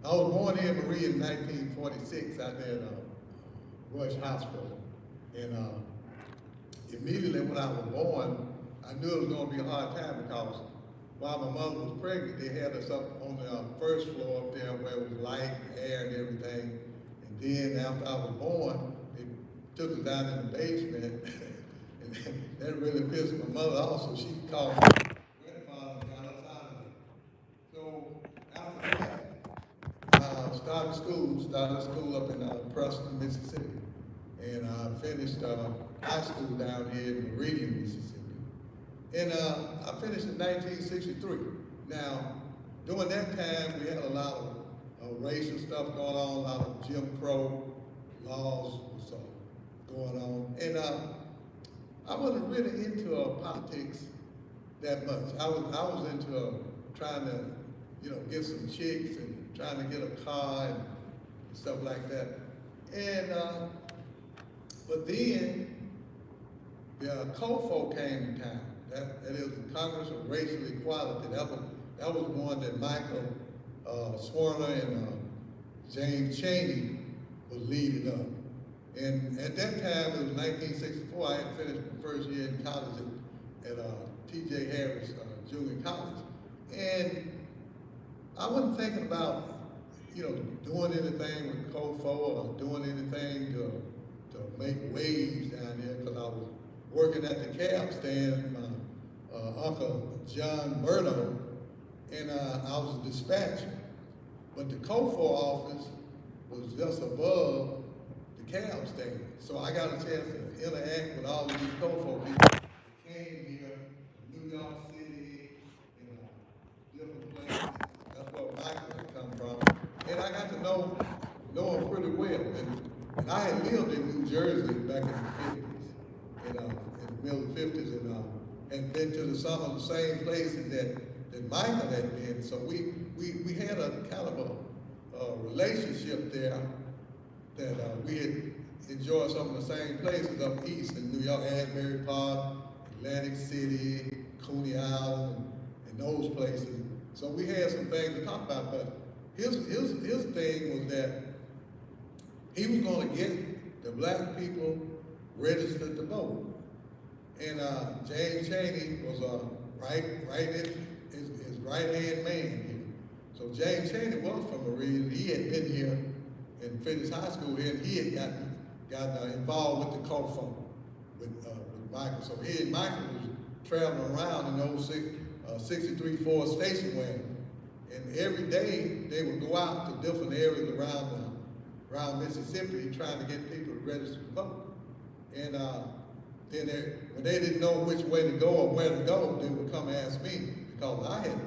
I was born here in Marie in 1946 out there at Rush Hospital. And immediately when I was born, I knew it was going to be a hard time because while my mother was pregnant, they had us up on the first floor up there where it was light, air, and everything. And then after I was born, they took us down in the basement. And that really pissed my mother off, so she called my grandfather and got us out of there. So after that, started school up in Preston, Mississippi. And I finished high school down here in Meridian, Mississippi. And I finished in 1963. Now, during that time, we had a lot of racial stuff going on, a lot of Jim Crow laws was going on. And I wasn't really into politics that much. I was into trying to, get some chicks and trying to get a car and stuff like that. And but then the COFO came to town. That is the Congress of Racial Equality. That was one that Michael Swarner and James Chaney was leading up. And at that time, it was 1964, I had finished my first year in college at T.J. Harris Junior College. And I wasn't thinking about, doing anything with COFO or doing anything to make waves down there, because I was working at the cab stand, my Uncle John Murdo, and I was a dispatcher. But the COFO office was just above the cab stand. So I got a chance to interact with all of these COFO people that came here from New York City and different places. That's where Michael had come from. And I got to know him pretty well. And I had lived in New Jersey back in the 50s, in the middle 50s, and been to some of the same places that Michael had been. So we had a kind of a relationship there that we had enjoyed some of the same places up east in New York, Asbury Park, Atlantic City, Coney Island, and those places. So we had some things to talk about, but his thing was that he was going to get the black people registered to vote. And James Chaney was his right-hand man here. So James Chaney was from Meridian. He had been here and finished high school here, and he had gotten involved with the COFO with Michael. So he and Michael was traveling around in those 63 Ford station wagon. And every day they would go out to different areas around Mississippi trying to get people to register to vote. And then when they didn't know which way to go or where to go, they would come ask me, because I had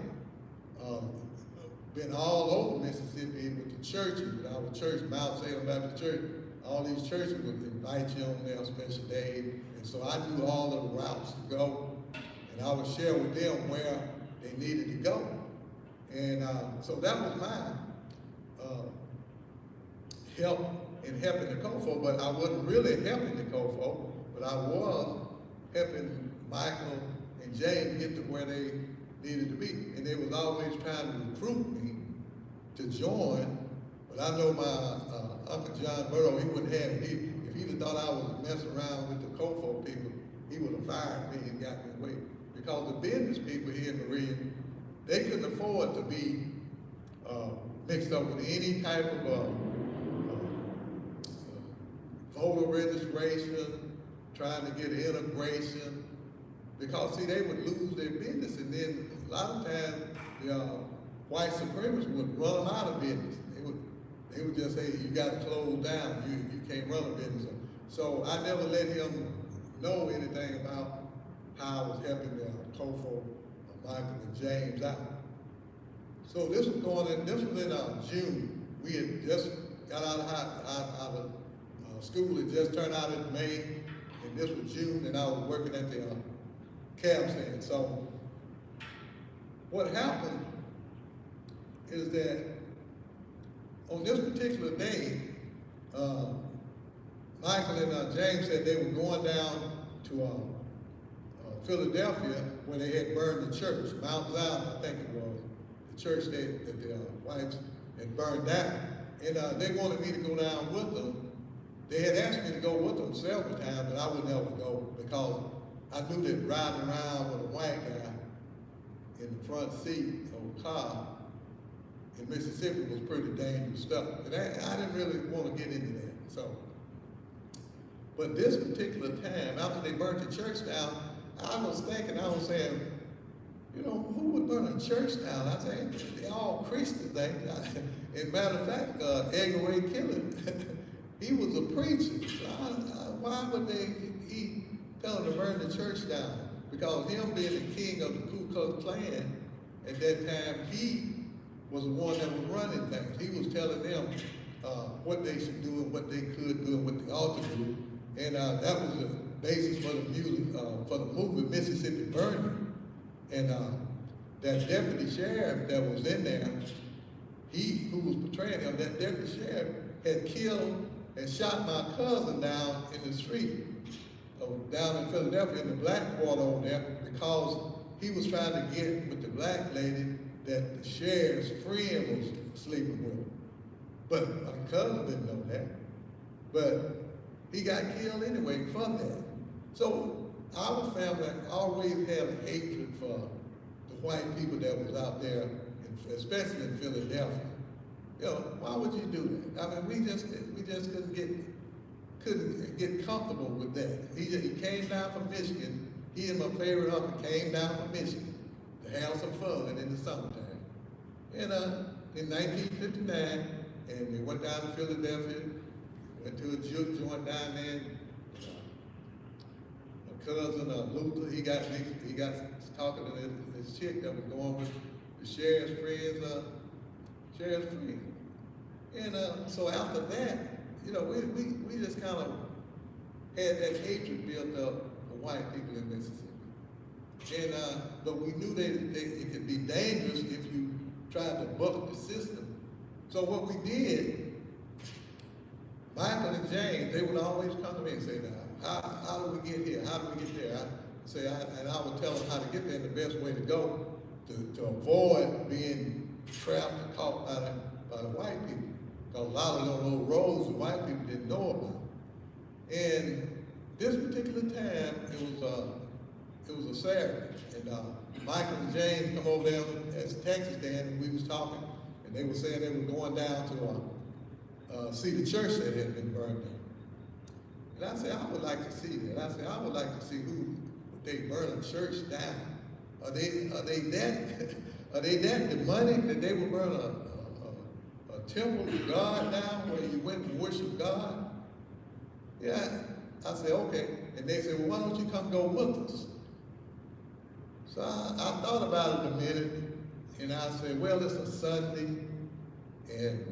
been all over Mississippi with the churches, with our church, Mount Salem Baptist Church. All these churches would invite you on their special day. And so I knew all of the routes to go, and I would share with them where they needed to go. And so that was my help in helping the COFO, but I wasn't really helping the COFO, but I was helping Michael and James get to where they needed to be. And they was always trying to recruit me to join, but I know my Uncle John Burrow, he wouldn't have it. If he'd have thought I was messing around with the COFO people, he would have fired me and got me away. Because the business people here in Meridian, they couldn't afford to be mixed up with any type of voter registration, trying to get integration, because see, they would lose their business, and then a lot of times the white supremacists would run them out of business. They would just say, you got to close down, you can't run a business. So I never let him know anything about how I was helping the COFO, Michael and James out. So this was in June. We had just got out of school. Had just turned out in May, and this was June, and I was working at the cab stand. So what happened is that on this particular day, Michael and James said they were going down to Philadelphia, where they had burned the church, Mount Zion, I think it was, the church that the whites and burned down. And they wanted me to go down with them. They had asked me to go with them several times, but I would never go because I knew that riding around with a white guy in the front seat of a car in Mississippi was pretty dangerous stuff. And I didn't really want to get into that. So, but this particular time, after they burnt the church down, I was saying, you know, who would burn a church down? I said, they're all Christians. As a matter of fact, Edgar Ray Killen, he was a preacher. So why would he tell them to burn the church down? Because him being the king of the Ku Klux Klan, at that time, he was the one that was running things. He was telling them what they should do and what they could do and what they ought to do. And that was the basis for the music, for the movement Mississippi Burning. And that deputy sheriff that was in there, he who was portraying him, that deputy sheriff had killed and shot my cousin down in the street, down in Philadelphia in the black quarter over there, because he was trying to get with the black lady that the sheriff's friend was sleeping with. But my cousin didn't know that. But he got killed anyway for that. So our family always had a hatred for the white people that was out there, especially in Philadelphia. You know, why would you do that? I mean, we just couldn't get comfortable with that. He came down from Michigan. He and my favorite uncle came down from Michigan to have some fun in the summertime. And in 1959, and we went down to Philadelphia, went to a juke joint down there. My cousin Luther, he got talking to this chick that was going with the sheriff's friend. And so after that, you know, we just kind of had that hatred built up for white people in Mississippi. And but we knew that it could be dangerous if you tried to buck the system. So what we did, Michael and James, they would always come to me and say, now, how do we get here? How do we get there? And I would tell them how to get there and the best way to go to avoid being trapped and caught by the white people. Because a lot of those roads the white people didn't know about. And this particular time, it was a Saturday. And Michael and James come over there as Texas stand, and we was talking, and they were saying they were going down to see the church that had been burned down. And I said, I would like to see that. I said, I would like to see who would they burn a church down. Are they that the money that they would burn a temple to God down where you went to worship God? Yeah. I said, okay. And they said, well, why don't you come go with us? So I thought about it a minute, and I said, well, it's a Sunday, and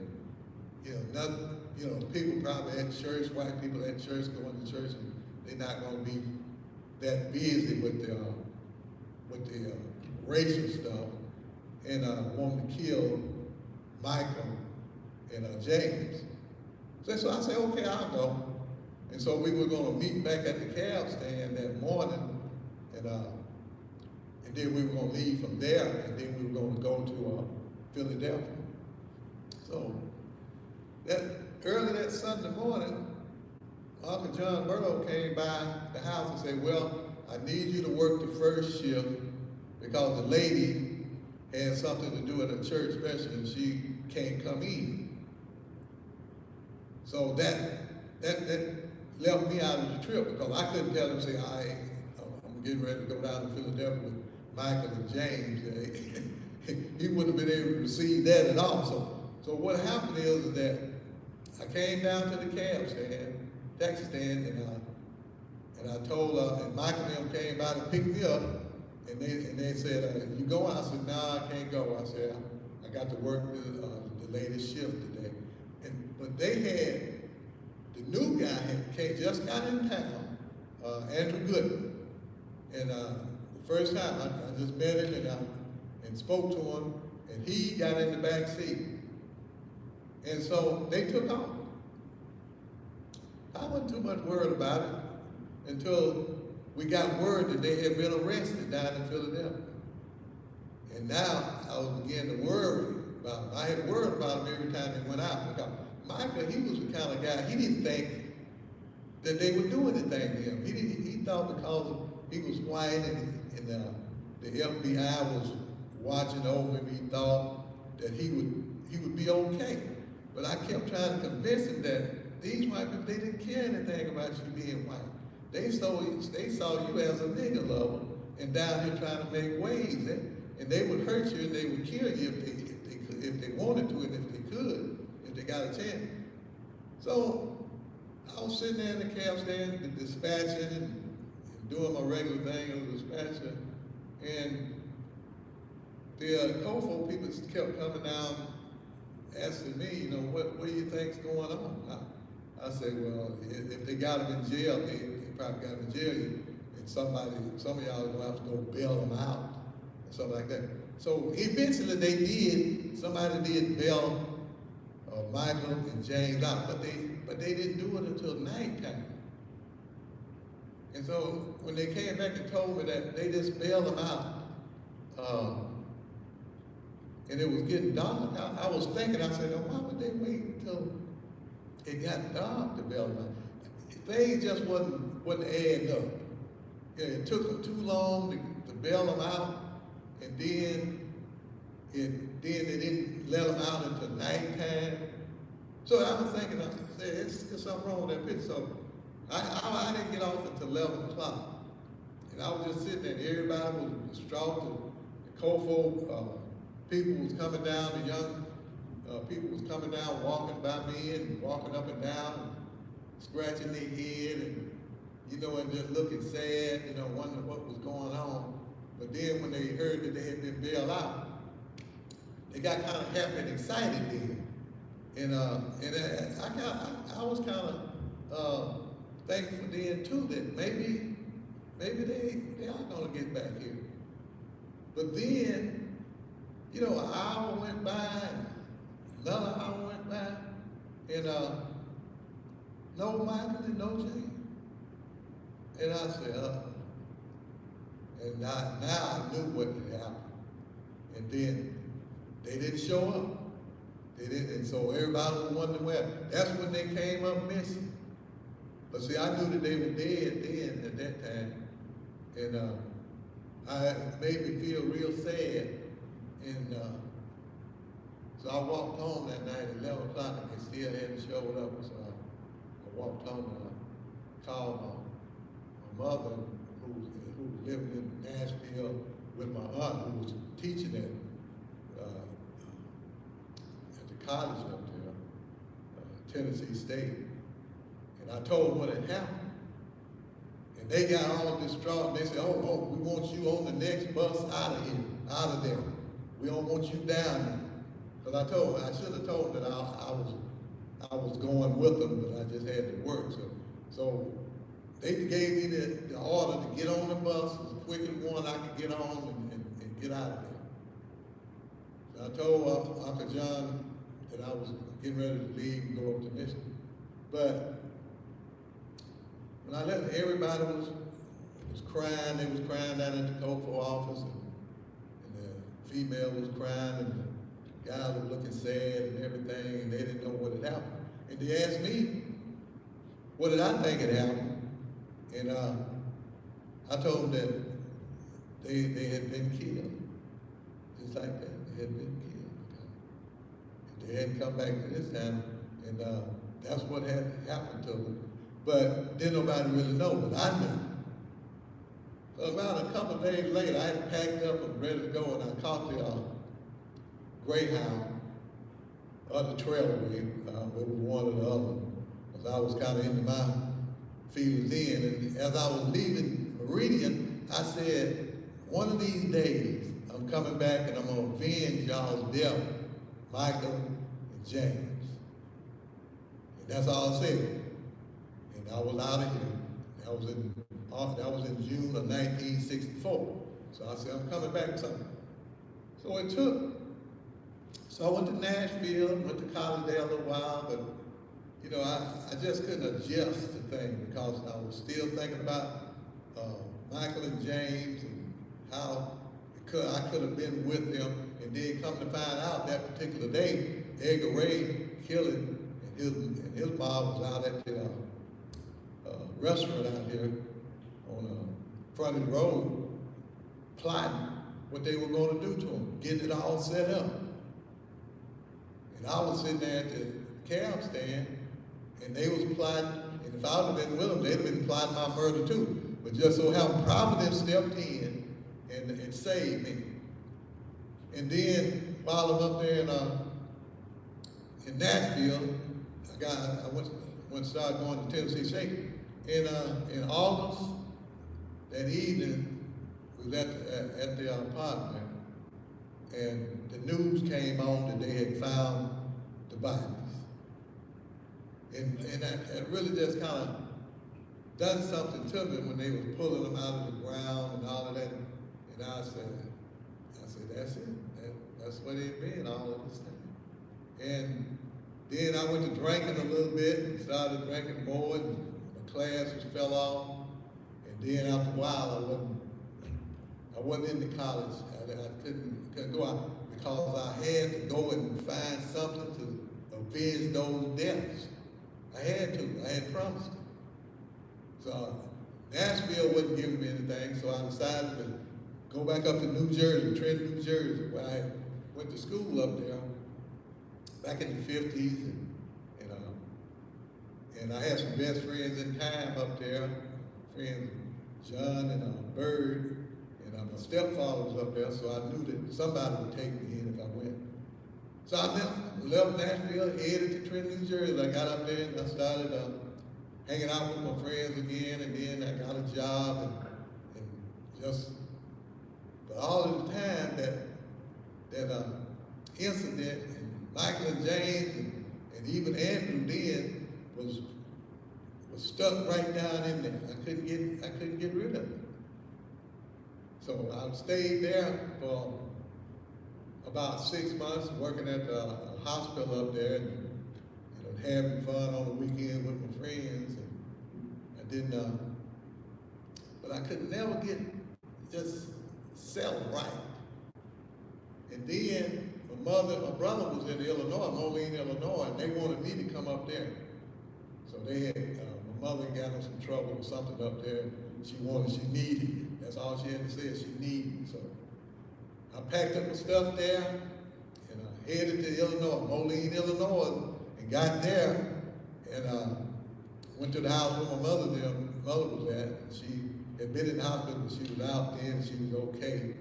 people probably at church, white people at church, going to church, and they're not going to be that busy with the racial stuff, and wanting to kill Michael and James. So I said, okay, I'll go. And so we were going to meet back at the cab stand that morning, and then we were going to leave from there, and then we were going to go to Philadelphia. So early that Sunday morning, Uncle John Burrow came by the house and said, well, I need you to work the first shift because the lady had something to do at a church special and she can't come in. So that left me out of the trip because I couldn't tell him, say, I'm getting ready to go down to Philadelphia with Michael and James. He wouldn't have been able to receive that at all. So what happened is that I came down to the cab stand, taxi stand, and I told, and Michael and them came by to pick me up, and they said, you going? I said, no, I can't go. I said, I got to work the latest shift today. But they had, the new guy had just got in town, Andrew Goodman. And the first time I just met him and spoke to him, and he got in the back seat. And so they took off. I wasn't too much worried about it until we got word that they had been arrested down in Philadelphia. And now I was beginning to worry about him. I had worried about him every time they went out. Because Michael, he was the kind of guy, he didn't think that they would do anything to him. He thought because he was white and the FBI was watching over him, he thought that he would be okay. But I kept trying to convince him that these white people, they didn't care anything about you being white. They saw you as a nigger lover and down here trying to make waves. And they would hurt you and they would kill you if they wanted to and if they could, if they got a chance. So I was sitting there in the cab stand, dispatching and doing my regular thing as a dispatcher. And the COFO people kept coming down asking me, you know, what do you think's going on? I said, well, if they got him in jail, they probably got him in jail, and some of y'all are gonna have to go bail them out, or something like that. So eventually somebody did bail Michael and James out, but they didn't do it until nighttime. And so when they came back and told me that they just bailed them out, and it was getting dark, I was thinking, I said, why would they wait until it got dark to bail them out? Things just wasn't adding up. Yeah, it took them too long to bail them out, and then they didn't let them out until nighttime. So I was thinking, I said, it's something wrong with that picture. So I didn't get off until 11 o'clock. And I was just sitting there, and everybody was distraught. The COFO people was coming down, the young people was coming down, walking by me and walking up and down, and scratching their head and, you know, and just looking sad, you know, wondering what was going on. But then when they heard that they had been bailed out, they got kind of happy and excited then. And I was kind of thankful then too that maybe they are gonna get back here. But then, you know, an hour went by, another hour went by, and no Michael and no James. And I said, and now I knew what had happened. And then they didn't show up. They didn't, and so everybody was wondering where. That's when they came up missing. But see, I knew that they were dead then at that time. And it made me feel real sad. And so I walked home that night at 11 o'clock and they still hadn't showed up. So I walked home and I called my mother who was living in Nashville with my aunt who was teaching at the college up there, Tennessee State. And I told them what had happened. And they got all distraught and they said, oh, we want you on the next bus out of here, out of there. We don't want you down there. Because I should have told them that I was going with them, but I just had to work. So they gave me the order to get on the bus as quick as one I could get on and get out of there. So I told Uncle John that I was getting ready to leave and go up to Michigan. But when I left, everybody was crying. They was crying down at the COFO office, and the female was crying, and the guy was looking sad and everything, and they didn't know what had happened. And they asked me, what did I think had happened? And I told them that they had been killed, just like that. They had been killed. They hadn't come back to this time, and that's what had happened to them. But didn't nobody really know, but I knew. So about a couple of days later, I had packed up and ready to go, and I caught the Greyhound of the Trailway. It was one or the other, because I was kind of into my feelings then. And as I was leaving Meridian, I said, one of these days, I'm coming back and I'm going to avenge y'all's death, Michael and James. And that's all I said. And I was out of here. That was in June of 1964. So I said, I'm coming back with something. So I went to Nashville, went to college there a little while, but you know, I just couldn't adjust to things because I was still thinking about Michael and James and how I could have been with them. and then come to find out that particular day, Edgar Ray killed him, and his mom was out at the restaurant out here on Frontage Road, plotting what they were going to do to him, getting it all set up. And I was sitting there at the cab stand, and they was plotting, and if I would have been with them, they'd have been plotting my murder too. But just so happened, Providence stepped in and saved me. And then while I'm up there in Nashville, I went and started going to Tennessee State. In August, that evening, we was at the apartment, and the news came on that they had found the bodies. And that really just kind of done something to me when they was pulling them out of the ground and all of that. And I said, that's it. That's what it been all of this time. And then I went to drinking a little bit and started drinking more, and my classes fell off. And then after a while, I wasn't in the college. I couldn't go out because I had to go and find something to avenge those deaths. I had promised it. So Nashville wasn't giving me anything, so I decided to go back up to New Jersey, Trenton, New Jersey, where I went to school up there back in the 50s. And I had some best friends in time up there, friends John and Bird, and my stepfather was up there, so I knew that somebody would take me in if I went. So I left Nashville, headed to Trenton, New Jersey. I got up there and I started hanging out with my friends again, and then I got a job, and just, but all of the time that incident, and Michael and James, and even Andrew then was stuck right down in there. I couldn't get rid of it. So I stayed there for about 6 months, working at the hospital up there, and having fun on the weekend with my friends. And I didn't, but I could never get just settled right. And then my brother was in Illinois, Moline, Illinois, and they wanted me to come up there. So they had, my mother got in some trouble or something up there. She needed me. That's all she had to say, is she needed me. So I packed up my stuff there, and I headed to Illinois, Moline, Illinois, and got there, and went to the house where my mother was at. And she had been in the hospital, but she was out then, and she was okay.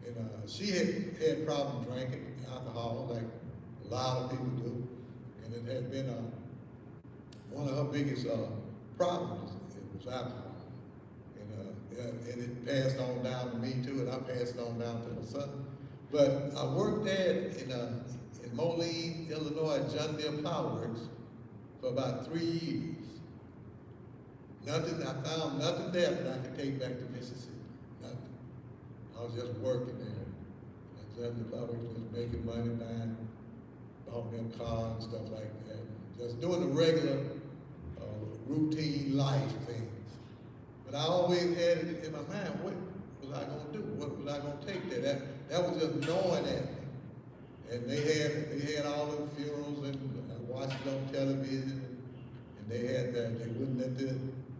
And she had problems drinking alcohol, like a lot of people do. And it had been one of her biggest problems. It was alcohol. And it passed on down to me too, and I passed on down to my son. But I worked there in Moline, Illinois, at John Deere Plow Works for about 3 years. I found nothing there that I could take back to Mississippi. Nothing. I was just working there. At John Deere Plow Works, just making money, bought me a car and stuff like that. Just doing the regular routine life things. But I always had it in my mind, what was I going to do? What was I going to take there? That was just gnawing at me. And they had all the funerals, and I watched it on television, and they wouldn't let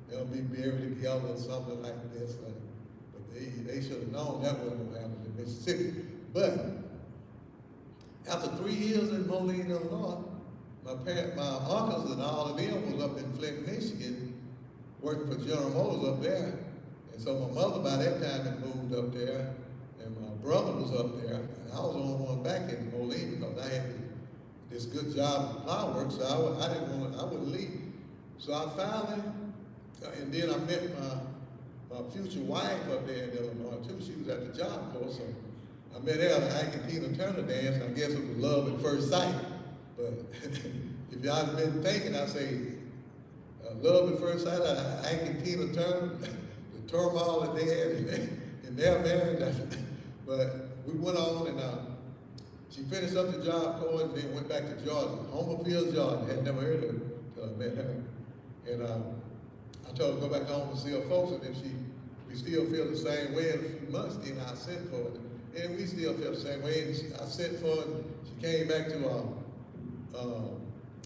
they'll be buried together or something like this. But they should have known that wasn't going to happen in Mississippi. But after 3 years in Moline, Illinois, my uncles and all of them was up in Flint, Michigan, working for General Motors up there. And so my mother by that time had moved up there, and my brother was up there, and I was the only one back in Moline because I had this good job at Plow Works, so I wouldn't leave. So I finally, and then I met my future wife up there in Illinois too. She was at the Job Corps, so I met her at the Ike and Tina Turner dance, and I guess it was love at first sight. But if y'all had been thinking, I'd say, love at first sight, Ike and Tina Turner, the turmoil that they had in their marriage. But we went on, and she finished up the Job Corps and then went back to Georgia, Homerfield, Georgia. I had never heard of her until I met her. And I told her to go back home and see her folks, and if we still feel the same way in a few months, then I sent for her. and we still felt the same way. And I sent for her, and she came back to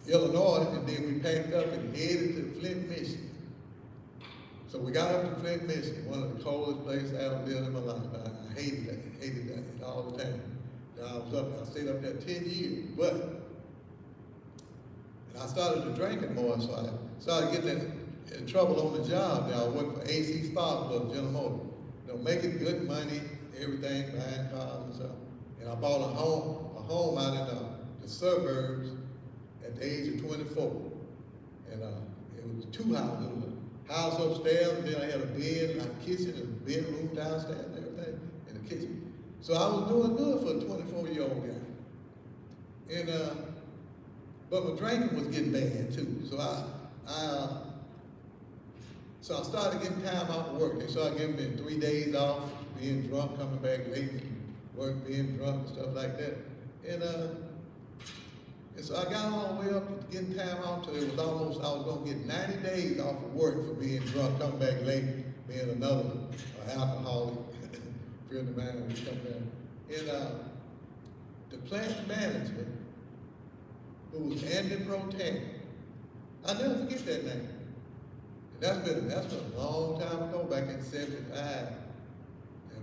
Illinois, and then we packed up and headed to Flint, Michigan. So we got up to Flint, Michigan, one of the coldest places I ever lived in my life. I hated that all the time. And I stayed up there 10 years, and I started to drinking more, so I started getting in trouble on the job. Now I worked for AC Spark Plug, General Motors. You know, making good money, everything, buying cars and stuff. And I bought a home out in the suburbs at the age of 24. And it was 2 houses. A house upstairs, and then I had a bed, and a kitchen, and a bedroom downstairs, and everything, and a kitchen. So I was doing good for a 24-year-old guy. And but my drinking was getting bad too. So I started getting time off of work. They started giving me 3 days off, being drunk, coming back late from work, being drunk and stuff like that. And so I got all the way up to getting time off till it was almost, I was gonna get 90 days off of work for being drunk, coming back late, being another alcoholic. Friend of mine was coming down. And the plant manager, who was Andy Protan, I'll never forget that name. And that's been a long time ago, back in '75.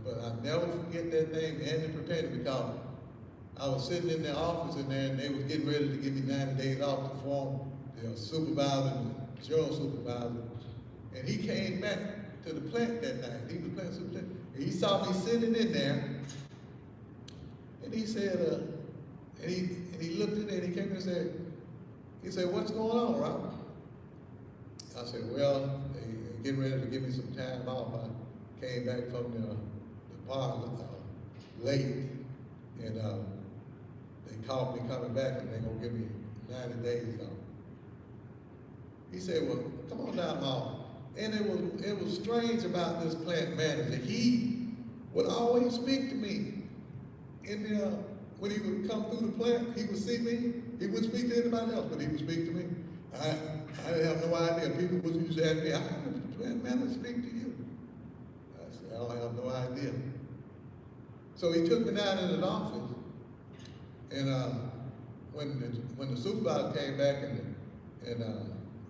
But I'll never forget that name, Andy Protan, because I was sitting in their office in there, and they was getting ready to give me 90 days off to form the supervisor and the general supervisor. And he came back to the plant that night. He was playing some plant. And he saw me sitting in there, and he said, and he looked in there, and he came in and said, "What's going on, Robert?" I said, "Well, they getting ready to give me some time off. I came back from the park late, and they called me coming back, and they're gonna give me 90 days off." He said, "Well, come on down my office." And it was strange about this plant manager. He would always speak to me. When he would come through the plant, he would see me. He wouldn't speak to anybody else, but he would speak to me. I didn't have no idea. People would used to ask me, "How did the plant manager speak to you?" I said, "I don't have no idea." So he took me down in his office, and when the supervisor came back and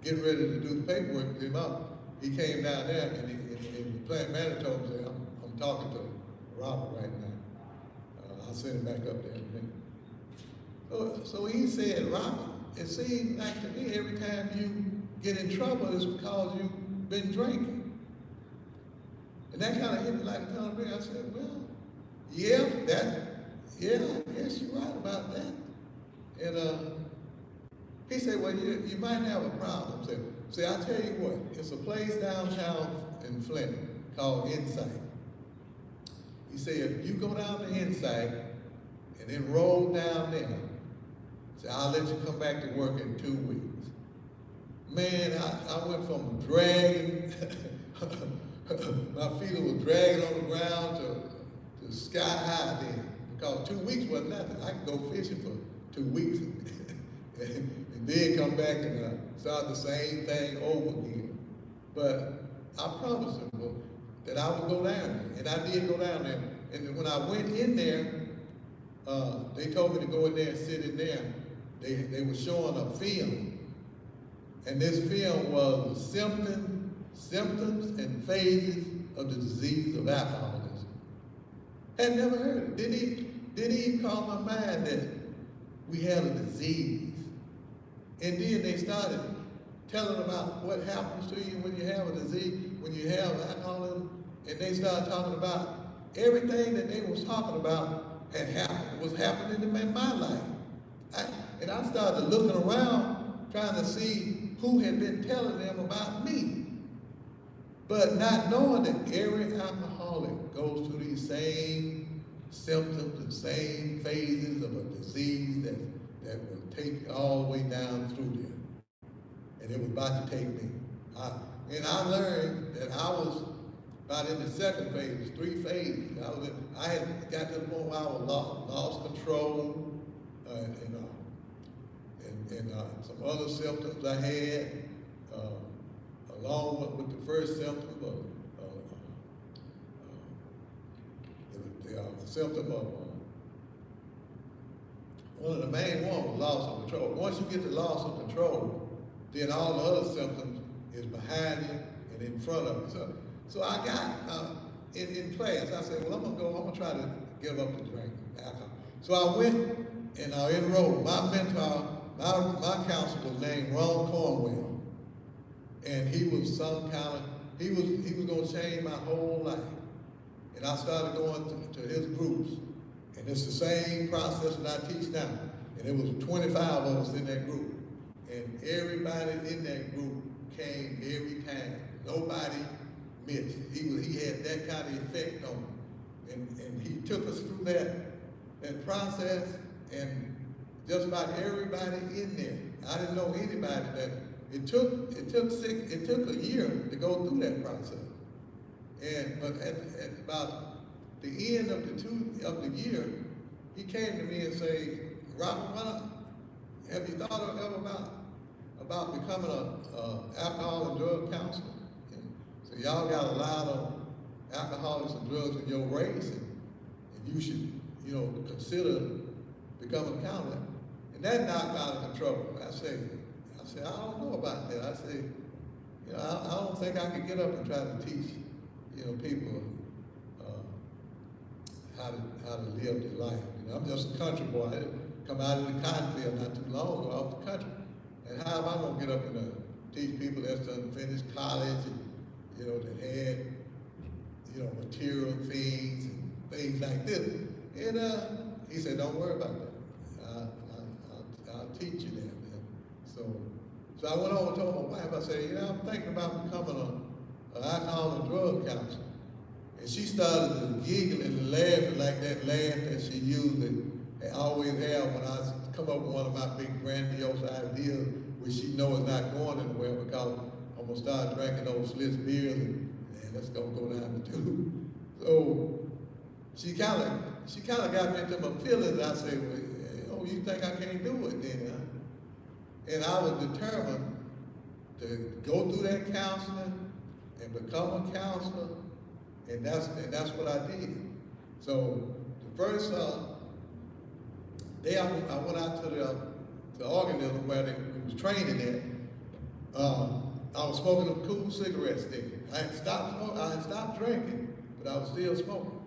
getting ready to do the paperwork with him up, he came down there, and the plant manager told me, "I'm talking to Robert right now. I'll send him back up there in a minute." So he said, "Robert, it seems like to me every time you get in trouble is because you've been drinking." And that kind of hit me like a ton of bricks. I said, "Well, yeah, I guess you're right about that." And he said, "Well, you might have a problem." See, I tell you what, it's a place downtown in Flint called Insight. He said, if you go down to Insight and then roll down there, say, I'll let you come back to work in 2 weeks. Man, I went from dragging, my feet was dragging on the ground to sky high then, because 2 weeks wasn't nothing. I could go fishing for 2 weeks and then come back and start the same thing over again. But I promised him that I would go down there, and I did go down there. And when I went in there, they told me to go in there and sit in there. They were showing a film, and this film was the symptoms and phases of the disease of alcoholism. Had never heard it. Didn't even cross my mind that we had a disease. And then they started telling about what happens to you when you have a disease, when you have alcoholism, and they started talking about everything that they was talking about was happening in my life. And I started looking around trying to see who had been telling them about me, but not knowing that every alcoholic goes through these same symptoms and same phases of a disease that will take all the way down through there. And it was about to take me. And I learned that I was about in the second phase, 3 phases. I had got to the point where I was lost control, and some other symptoms I had, along with the first symptom of the symptom of one of the main ones was loss of control. Once you get the loss of control, then all the other symptoms is behind you and in front of you. So I got in class. I said, well, I'm gonna try to give up the drinking, alcohol. So I went and I enrolled. My mentor, my counselor was named Ron Cornwell, and he was he was gonna change my whole life. And I started going to his groups. And it's the same process that I teach now. And it was 25 of us in that group. And everybody in that group came every time. Nobody missed. He had that kind of effect on me. And he took us through that process, and just about everybody in there. I didn't know anybody that it took a year to go through that process. But at about the end of the year, he came to me and said, Robert, have you thought ever about becoming a alcohol and drug counselor? And so y'all got a lot of alcoholics and drugs in your race, and you should, consider becoming a counselor. And that knocked out of control. I said, I don't know about that. I said, I don't think I could get up and try to teach, people how to live their life. I'm just a country boy. I come out of the cotton field not too long ago, off the country. And how am I going to get up and teach people that's done finished college and, that had, material things and things like this. And he said, don't worry about that. I'll teach you that, man. So I went over and told my wife, I said, I'm thinking about becoming an alcohol and drug counselor. And she started giggling and laughing like that laugh that she usually always have when I come up with one of my big grandiose ideas, which she knows is not going anywhere because I'm gonna start drinking those Schlitz beers and that's gonna go down the tube. So she kind of got me into my feelings. I said, well, you think I can't do it then, huh? And I was determined to go through that counseling and become a counselor. And that's what I did. So the first day I went out to the organism where they was training at. I was smoking them cool cigarettes there. I had stopped drinking, but I was still smoking.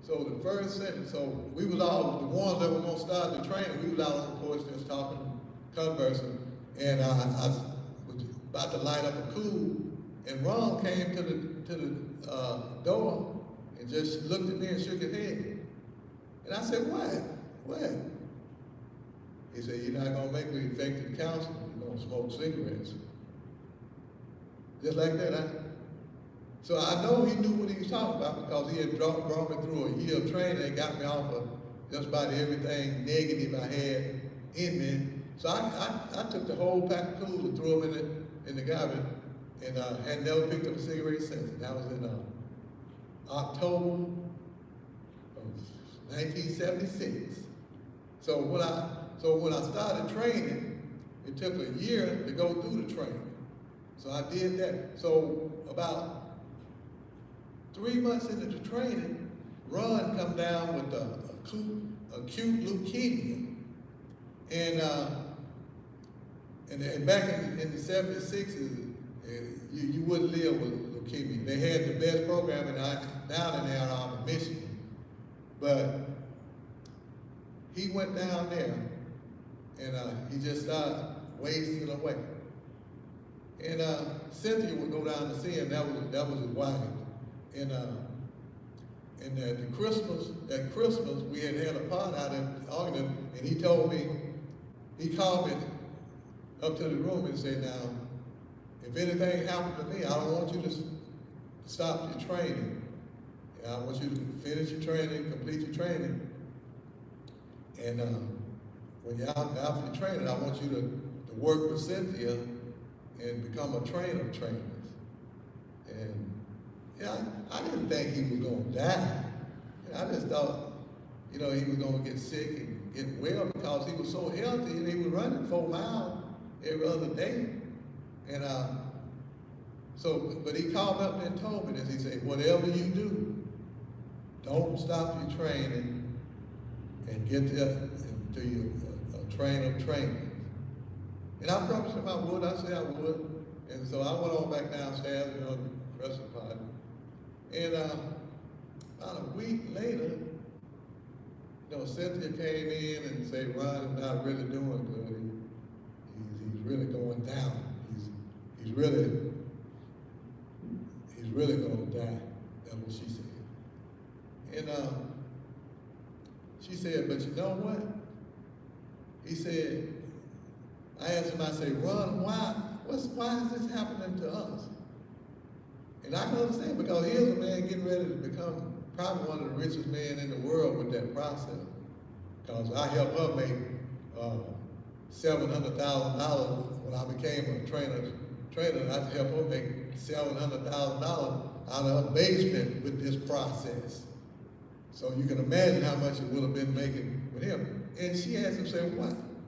So the first session, so we was all the ones that were gonna start the training. We was out on the porch just talking, conversing, and I was about to light up a cool, and Ron came to the door and just looked at me and shook his head. And I said, what? He said, you're not gonna make me effective counselor, you're gonna smoke cigarettes. Just like that, So I know he knew what he was talking about because he had brought me through a year of training and got me off of just about everything negative I had in me. So I took the whole pack of Kool and threw them in the garbage. And had never picked up a cigarette since. And that was in October of 1976. So when I started training, it took a year to go through the training. So I did that. So about 3 months into the training, Ron come down with acute leukemia, and back in the 76s. You wouldn't live with leukemia. They had the best program down in Ann Arbor, Michigan. But he went down there and he just started wasting away. And Cynthia would go down to see him. That was his wife. And that Christmas we had a party out in Ogden, and he called me up to the room and said, now, if anything happened to me, I don't want you to stop your training. I want you to finish your training, complete your training. And when you're out after your training, I want you to work with Cynthia and become a trainer of trainers. And I didn't think he was going to die. I just thought, he was going to get sick and get well because he was so healthy and he was running 4 miles every other day. And but he called up and told me this. He said, whatever you do, don't stop your training and get there and do your train of training. And I promised him I would. I said I would. And so I went on back downstairs, the wrestling party. And about a week later, Cynthia came in and said, Ron is not really doing good. He's really going down. He's really going to die. That's what she said. And she said, but you know what? He said, I asked him, I said, Ron, why is this happening to us? And I can understand, because here's a man getting ready to become probably one of the richest men in the world with that process. Because I helped her make $700,000 when I became a trainer. I helped her make $700,000 out of her basement with this process. So you can imagine how much it would have been making with him. And she asked him, say,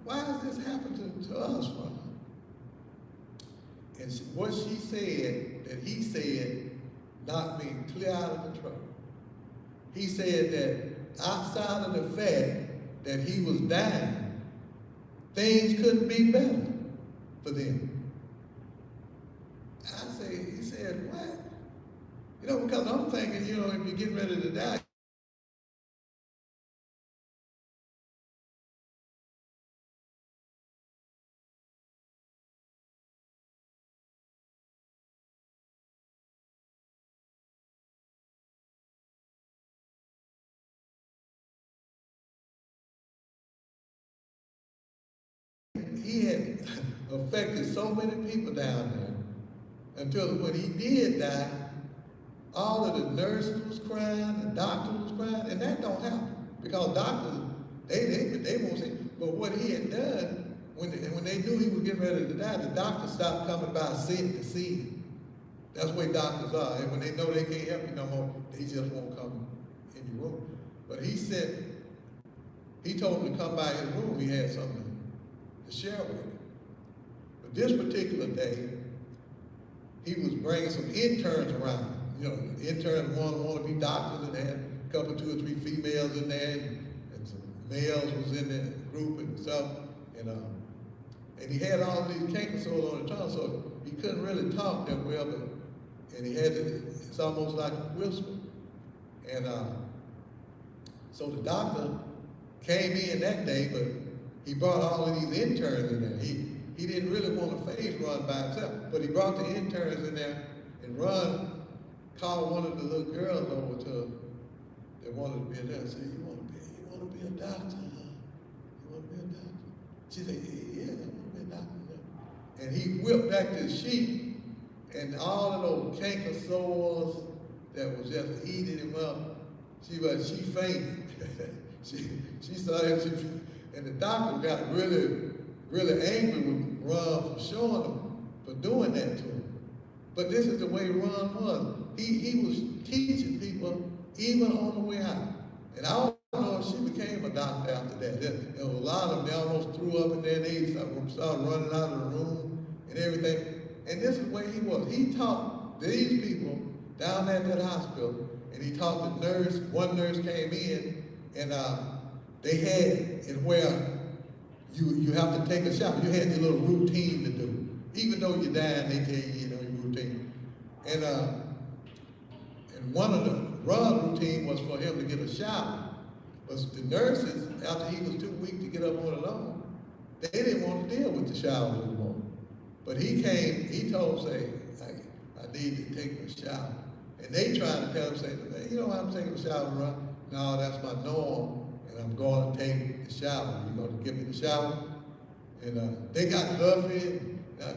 why has this happened to us, Ron? And what she said, that he said, knocked me clear out of control. He said that outside of the fact that he was dying, things couldn't be better for them. He said, what? Because I'm thinking, if you're getting ready to die, he had affected so many people down there until when he did die, all of the nurses was crying, the doctor was crying, and that don't happen because doctors, they won't say. But what he had done, when they knew he was getting ready to die, the doctors stopped coming by to see him. That's the way doctors are. And when they know they can't help you no more, they just won't come in your room. But he told him to come by his room. He had something to share with him. But this particular day, he was bringing some interns around. Interns want to be doctors, and they had a couple, 2 or 3 females in there, and some males was in the group and stuff. And he had all these canker sores on the tongue, so he couldn't really talk that well. And he had it's almost like a whisper. And so the doctor came in that day, but he brought all of these interns in there. He didn't really want to face Ron by himself, but he brought the interns in there, and Ron called one of the little girls over to her that wanted to be in there and said, you want to be a doctor, huh? You want to be a doctor? She said, yeah, I want to be a doctor. And he whipped back this sheet, and all of those canker sores that was just eating him up, she fainted. she started, and the doctor got really, really angry with Ron for showing him, for doing that to him. But this is the way Ron was. He was teaching people even on the way out. And I don't know if she became a doctor after that. There was a lot of them, they almost threw up in there, and they started running out of the room and everything. And this is the way he was. He taught these people down at that hospital, and he taught the nurse. One nurse came in, and they had it where you have to take a shower. You had your little routine to do. Even though you're dying, they tell you, your routine. And one of the Ron's routine was for him to get a shower. But the nurses, after he was too weak to get up on his own, they didn't want to deal with the shower anymore. But he came, he told, say, I need to take a shower. And they trying to tell him, say, I'm taking a shower, Ron. No, that's my norm, and I'm going to take the shower. You're going to give me the shower? And they got huffy.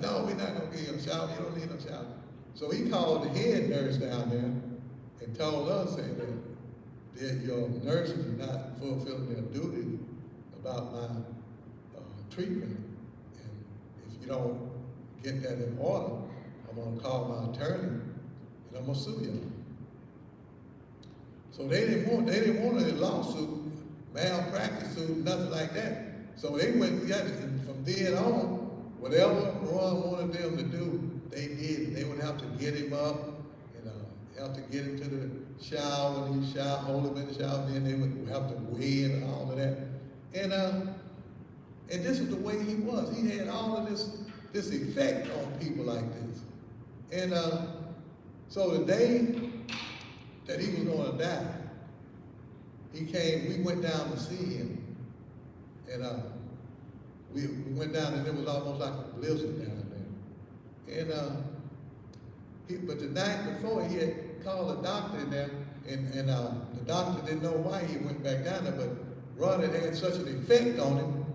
No, we're not going to give you a shower. You don't need no shower. So he called the head nurse down there and told us, saying that your nurses are not fulfilling their duty about my treatment. And if you don't get that in order, I'm going to call my attorney and I'm going to sue you. So they didn't want a lawsuit, malpractice suit, nothing like that. So they went together, and from then on, whatever Ron wanted them to do, they did. They would have to get him up have to get into the shower, and he'd shower, hold him in the shower, and then they would have to weigh and all of that. And this is the way he was. He had all of this effect on people like this. And so the day that he was going to die, he came, we went down to see him. And we went down, and it was almost like a blizzard down there. And but the night before, he had called a doctor in there, and the doctor didn't know why he went back down there, but Ron had such an effect on him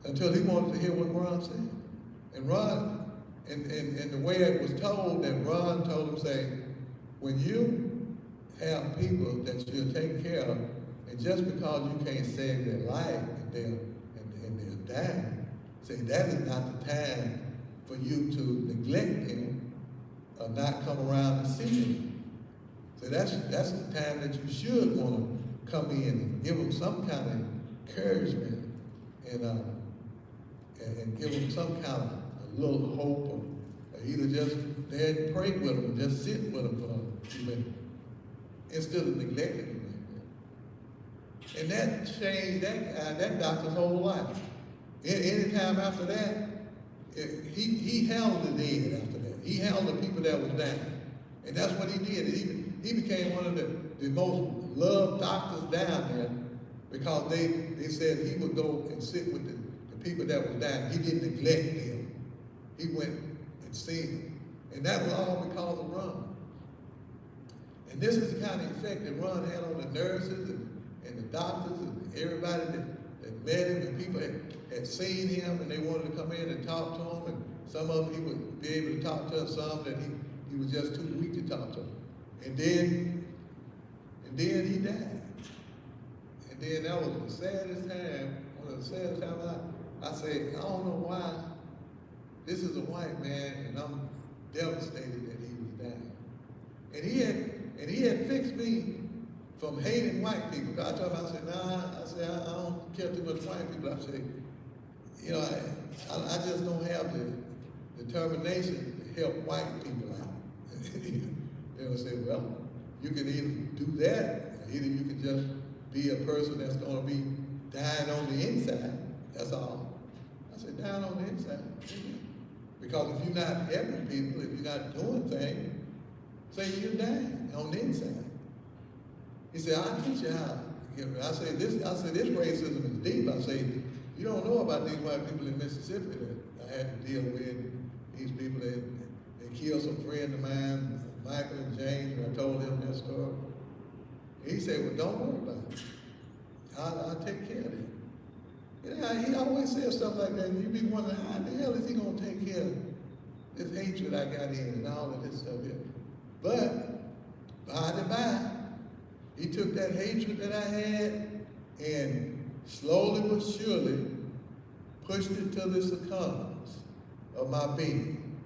until he wanted to hear what Ron said. And Ron, and the way it was told, that Ron told him, say, when you have people that you're taking care of, and just because you can't save their life and they're dying, say that is not the time for you to neglect them or not come around and see them. So that's the time that you should want to come in and give them some kind of encouragement and give them some kind of a little hope, or either just there and pray with them, or just sit with them for a few minutes, instead of neglecting them like that. And that changed that doctor's whole life. Any time after that, he held the dead after that. He held the people that was dying. And that's what he did. He became one of the most loved doctors down there, because they said he would go and sit with the people that was dying. He didn't neglect them. He went and seen them. And that was all because of Ron. And this is the kind of effect that Ron had on the nurses and the doctors and everybody that met him, and people had seen him and they wanted to come in and talk to him, and some of them he would be able to talk to, some that he was just too weak to talk to. And then he died. And then that was the saddest time, one of the saddest times I said, I don't know why this is a white man and I'm devastated that he was dying. And he had fixed me from hating white people. I told him, I said, I don't care too much white people. I said, you know, I just don't have the determination to help white people out. They would say, well, you can either do that, or either you can just be a person that's going to be dying on the inside. That's all. I said, dying on the inside. Because if you're not helping people, if you're not doing things, say you're dying on the inside. He said, I'll teach you how. I said, this racism is deep. I say, you don't know about these white people in Mississippi that I had to deal with. These people that they killed some friend of mine, Michael and James, and I told them their story. And he said, well, don't worry about it. I'll take care of it. You know, he always says stuff like that, and you be wondering, how the hell is he going to take care of this hatred I got in and all of this stuff here? But, by the by, he took that hatred that I had and slowly but surely pushed it to the circumference of my being.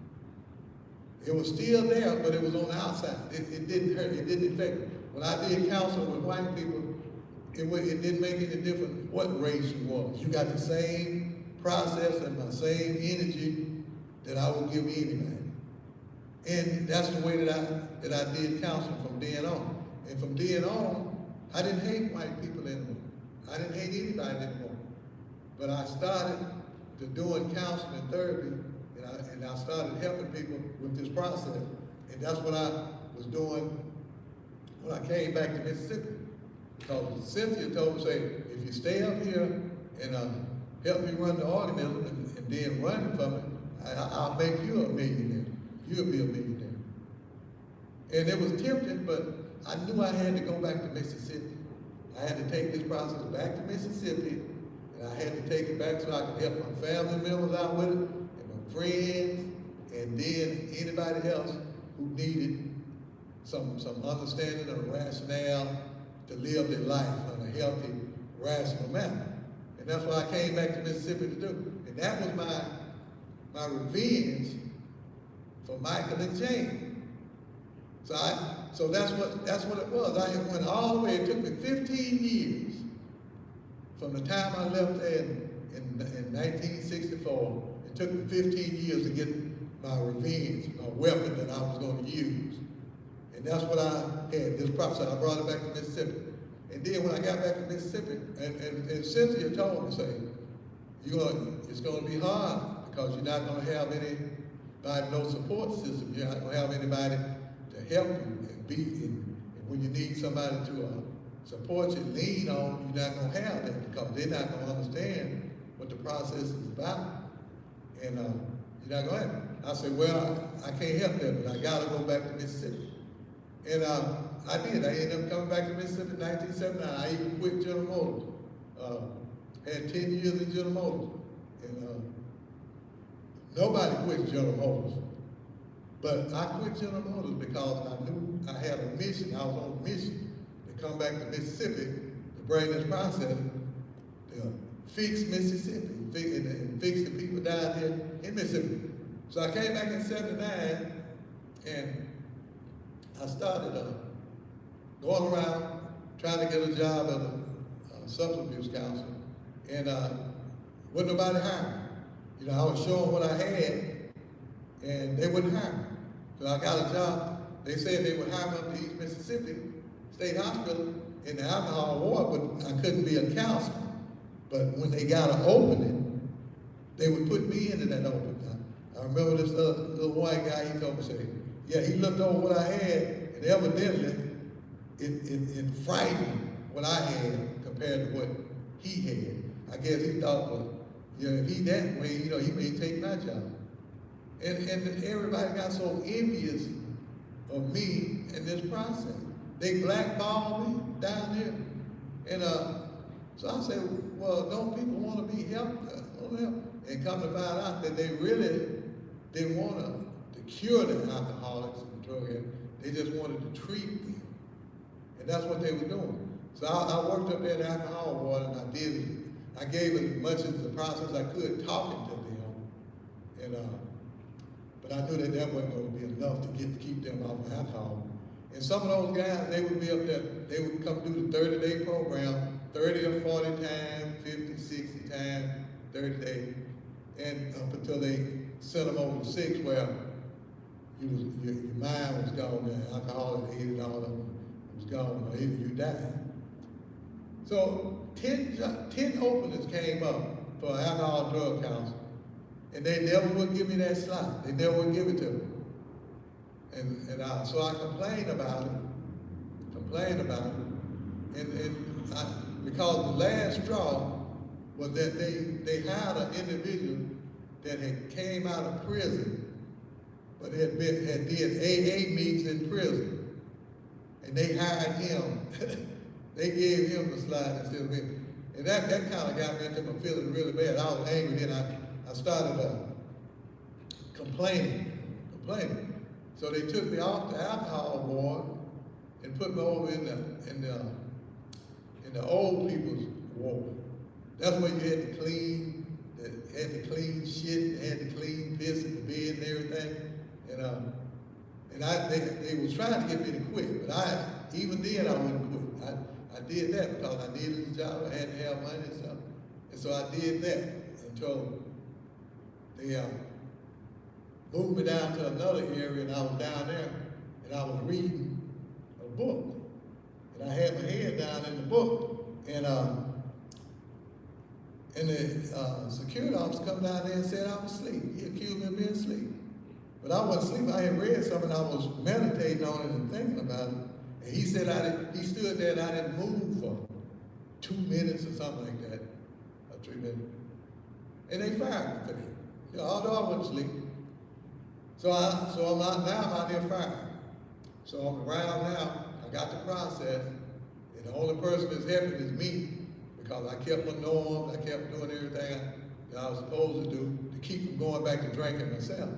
It was still there, but it was on the outside. It didn't hurt, it didn't affect me. When I did counsel with white people, it didn't make any difference what race you was. You got the same process and my same energy that I would give anybody. And that's the way that I did counseling from then on. And from then on, I didn't hate white people anymore. I didn't hate anybody anymore. But I started to doing counseling and therapy, and I started helping people with this process. And that's what I was doing when I came back to Mississippi. Because Cynthia told me, say, if you stay up here and help me run the organism and then run it for me, I'll make you a millionaire. You'll be a millionaire. And it was tempting, but I knew I had to go back to Mississippi. I had to take this process back to Mississippi, and I had to take it back so I could help my family members out with it, and my friends, and then anybody else who needed some understanding or rationale to live their life in a healthy, rational manner. And that's what I came back to Mississippi to do. And that was my revenge for Michael and Jane. So that's what it was. I went all the way. It took me 15 years from the time I left there in 1964. It took me 15 years to get my revenge, my weapon that I was going to use. And that's what I had, this process. I brought it back to Mississippi. And then when I got back to Mississippi, and Cynthia told me, say, it's gonna be hard because you're not gonna have anybody, no support system. You're not gonna have anybody to help you and when you need somebody to support you, lean on, you're not gonna have that because they're not gonna understand what the process is about. And you're not gonna have it. I said, well, I can't help that, but I gotta go back to Mississippi. And I did. I ended up coming back to Mississippi in 1979. I even quit General Motors. Had 10 years in General Motors. And nobody quits General Motors. But I quit General Motors because I knew I had a mission. I was on a mission to come back to Mississippi to bring this process to fix Mississippi and fix the people down here in Mississippi. So I came back in '79 and I started going around trying to get a job as a substance abuse counselor, and wasn't nobody hiring me. You know, I was showing what I had, and they wouldn't hire me. So I got a job. They said they would hire me up to East Mississippi State Hospital in the alcohol ward, but I couldn't be a counselor. But when they got an opening, they would put me into that opening. I remember this little white guy, he told me, say, yeah, he looked over what I had, and evidently, it frightened what I had compared to what he had. I guess he thought, well, you know, if he that way, you know, he may take my job. And everybody got so envious of me in this process. They blackballed me down there. And so I said, well, don't people want to be helped? And come to find out that they really didn't want to cure the alcoholics and the drug addicts. They just wanted to treat them. And that's what they were doing. So I worked up there in the alcohol ward, and I gave as much of the process I could talking to them. And but I knew that wasn't going to be enough to keep them off of alcohol. And some of those guys, they would be up there, they would come do the 30-day program, 30 or 40 times, 50, 60 times, 30 days, and up until they sent them over to 6, where your mind was gone, the alcohol had ate it all up, it was gone, or either you died. So 10 openings came up for alcohol drug counseling, and they never would give me that slot. They never would give it to me. So I complained about it, because the last straw was that they hired an individual that had came out of prison, but had did AA meetings in prison, and they hired him. They gave him the slide instead of me, and that kind of got me into my feeling really bad. I was angry, then I started complaining. So they took me off the alcohol ward and put me over in the old people's ward. That's where you had to clean shit, had to clean piss in the bed and everything. And they was trying to get me to quit, but even then I wouldn't quit. I did that because I needed a job, I had to have money and stuff. And so I did that until they moved me down to another area, and I was down there, and I was reading a book. And I had my head down in the book, and the security officer come down there and said I was asleep. He accused me of being asleep. But I wasn't asleep. I had read something, I was meditating on it and thinking about it. And he said he stood there and I didn't move for 2 minutes or something like that, or 3 minutes. And they fired me for that. You know, although I wasn't asleep. So I'm out there fired. So I'm around now, I got the process, and the only person that's helping is me, because I kept my norms, I kept doing everything that I was supposed to do to keep from going back to drinking myself.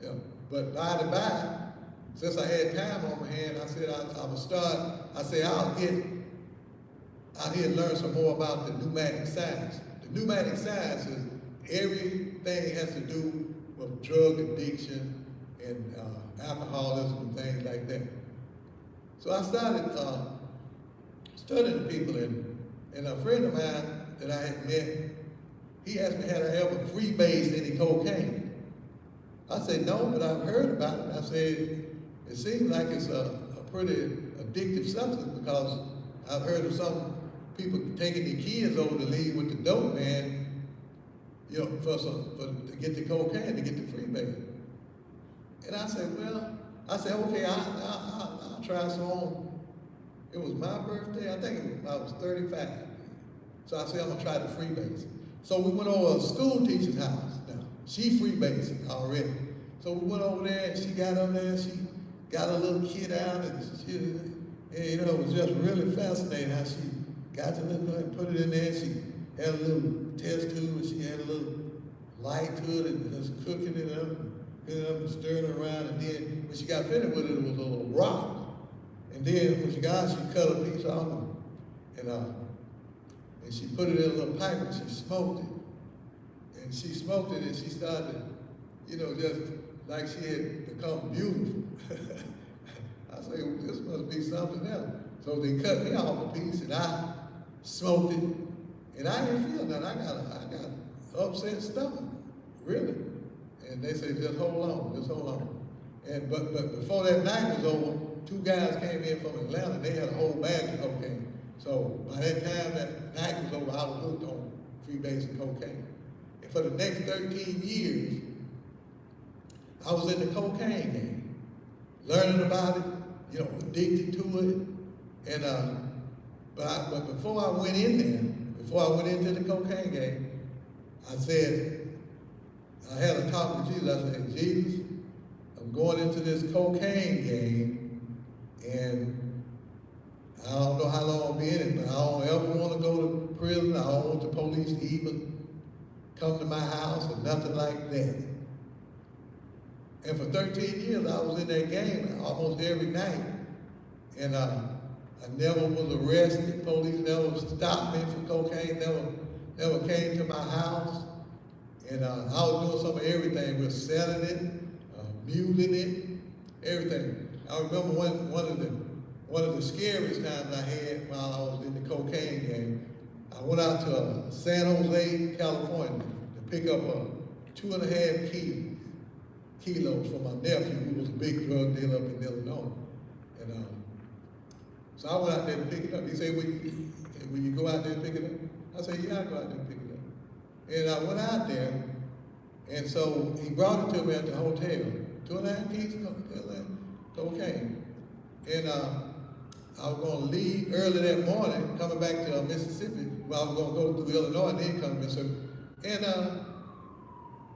Yeah. But by the by, since I had time on my hand, I said I'll get out here and learn some more about the pneumatic science. The pneumatic science is everything has to do with drug addiction and alcoholism and things like that. So I started studying the people, and a friend of mine that I had met, he asked me had I ever freebased any cocaine. I said no, but I've heard about it. I said, it seems like it's a pretty addictive substance, because I've heard of some people taking their kids over to leave with the dope man, you know, to get the cocaine, to get the freebase. And I said, okay, I'll try some. It was my birthday, I think I was 35. So I said, I'm gonna try the freebase. So we went over to a school teacher's house. Now, she freebasing already. So we went over there, and she got up there, and she got a little kid out, and you know, it was just really fascinating how she got the little and put it in there. She had a little test tube, and she had a little light to it, and just cooking it up and stirring it around. And then when she got finished with it, it was a little rock. And then when she got out, she cut a piece off, and she put it in a little pipe, and she smoked it. And she smoked it, and she started, you know, just like she had become beautiful. I say, well, this must be something else. So they cut me off a piece, and I smoked it, and I didn't feel nothing. I got an upset stomach, really. And they say, just hold on. And but before that night was over, 2 guys came in from Atlanta. They had a whole bag of cocaine. So by that time that night was over, I was hooked on freebase and cocaine. And for the next 13 years, I was in the cocaine game, learning about it, you know, addicted to it. And but before I went in there, before I went into the cocaine game, I said, I had a talk with Jesus. I said, Jesus, I'm going into this cocaine game, and I don't know how long I'll be in it, but I don't ever want to go to prison. I don't want the police to even come to my house or nothing like that. And for 13 years, I was in that game almost every night. And I never was arrested. Police never stopped me for cocaine, never came to my house. And I was doing some of everything. We were selling it, muling it, everything. I remember one of the scariest times I had while I was in the cocaine game. I went out to San Jose, California, to pick up 2.5 kilos from my nephew, who was a big drug dealer up in Illinois. And so I went out there to pick it up. He said, will you go out there and pick it up? I said, yeah, I'll go out there and pick it up. And I went out there, and so he brought it to me at the hotel, 2.5 kilos of cocaine. And I was going to leave early that morning, coming back to Mississippi. Well, I was going to go through Illinois and then come to Mississippi. And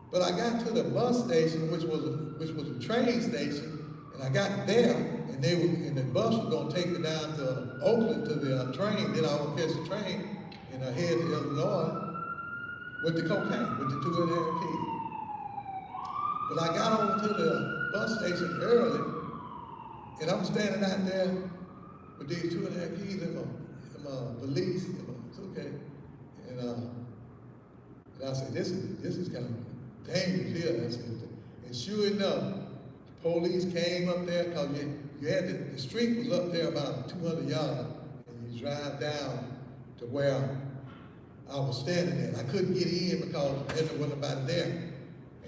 but I got to the bus station, which was a train station, and I got there, and the bus was going to take me down to Oakland to the train. Then I was going to catch the train and head to Illinois with the cocaine, with the 2.5 kilos. But I got over to the bus station early, and I'm standing out there with these 2.5 kilos in my valise. It's okay. And I said, this is kind of dangerous here. I said, and sure enough, the police came up there, because you had the street was up there about 200 yards, and you drive down to where I was standing there. I couldn't get in because there wasn't nobody there.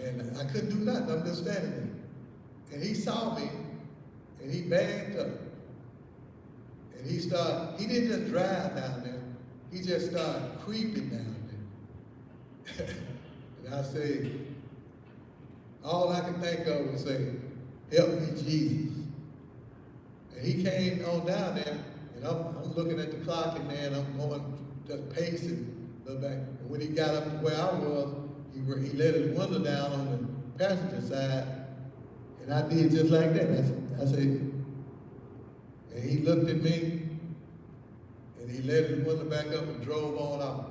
And I couldn't do nothing, I'm just standing there. And he saw me, and he backed up. And he didn't just drive down there, he just started creeping down there. And I said, all I could think of was say, help me, Jesus. And he came on down there, and I'm looking at the clock in there, and I'm going, just pacing, look back. And when he got up to where I was, he let his window down on the passenger side, and I did just like that. I said, and he looked at me, and he let his window back up and drove on off.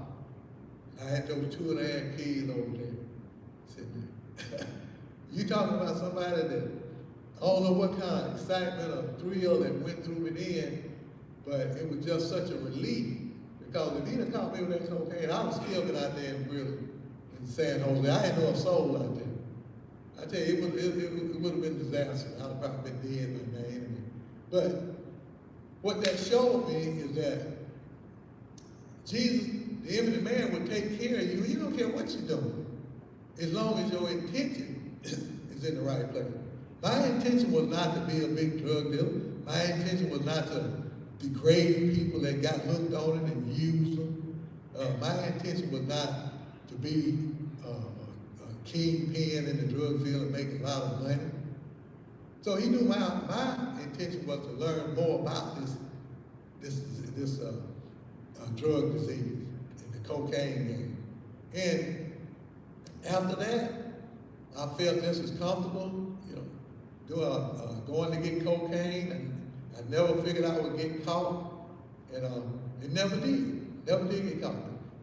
I had those 2.5 kilos over there sitting there. You talking about somebody that I don't know what kind of excitement or thrill that went through me then, but it was just such a relief, because if he'd have caught me with that cocaine, I was still been out there in San Jose. I had no soul out there. I tell you, it would have been disaster. I'd have probably been dead by now anyway. But what that showed me is that Jesus, the infinite man, would take care of you. You don't care what you're doing, as long as your intention is in the right place. My intention was not to be a big drug dealer. My intention was not to degrade people that got hooked on it and used them. My intention was not to be a kingpin in the drug field and make a lot of money. So he knew my intention was to learn more about this drug disease and the cocaine game. And after that, I felt just as comfortable, going to get cocaine, and I never figured I would get caught, and it never did get caught.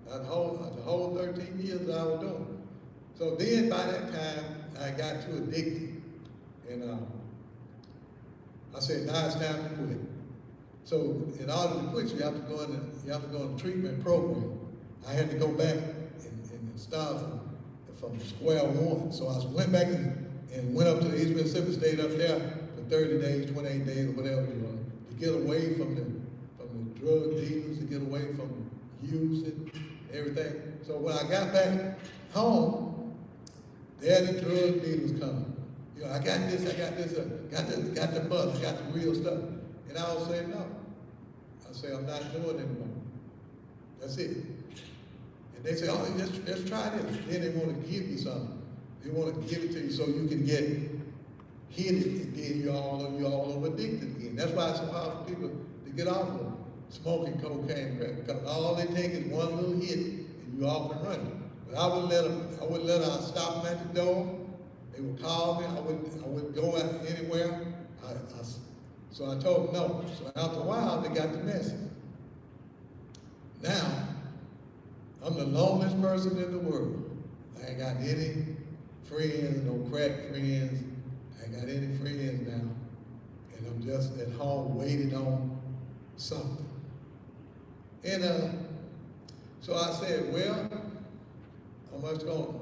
The whole 13 years that I was doing it. So then by that time, I got too addicted, and I said, now it's time to quit. So in order to quit, you have to go in a treatment program. I had to go back and start from square one. So I went back and went up to the East Mississippi State up there for 30 days, 28 days, or whatever it was, to get away from the drug dealers, to get away from using everything. So when I got back home, there the drug dealers come. I got this, got the buzz, I got the real stuff. And I was saying, no. I say, I'm not doing it anymore. That's it. And they say, oh, let's try this. Then they want to give you something. They want to give it to you so you can get hit it, and then you're all over addicted again. That's why it's so hard for people to get off of smoking cocaine, crack, because all they take is one little hit, and you're off and running. But I wouldn't let them stop them at the door. They would call me. I wouldn't go out anywhere. So I told them no. So after a while, they got the message. Now, I'm the loneliest person in the world. I ain't got any friends, no crack friends. I ain't got any friends now. And I'm just at home waiting on something. And so I said, well, I'm just going to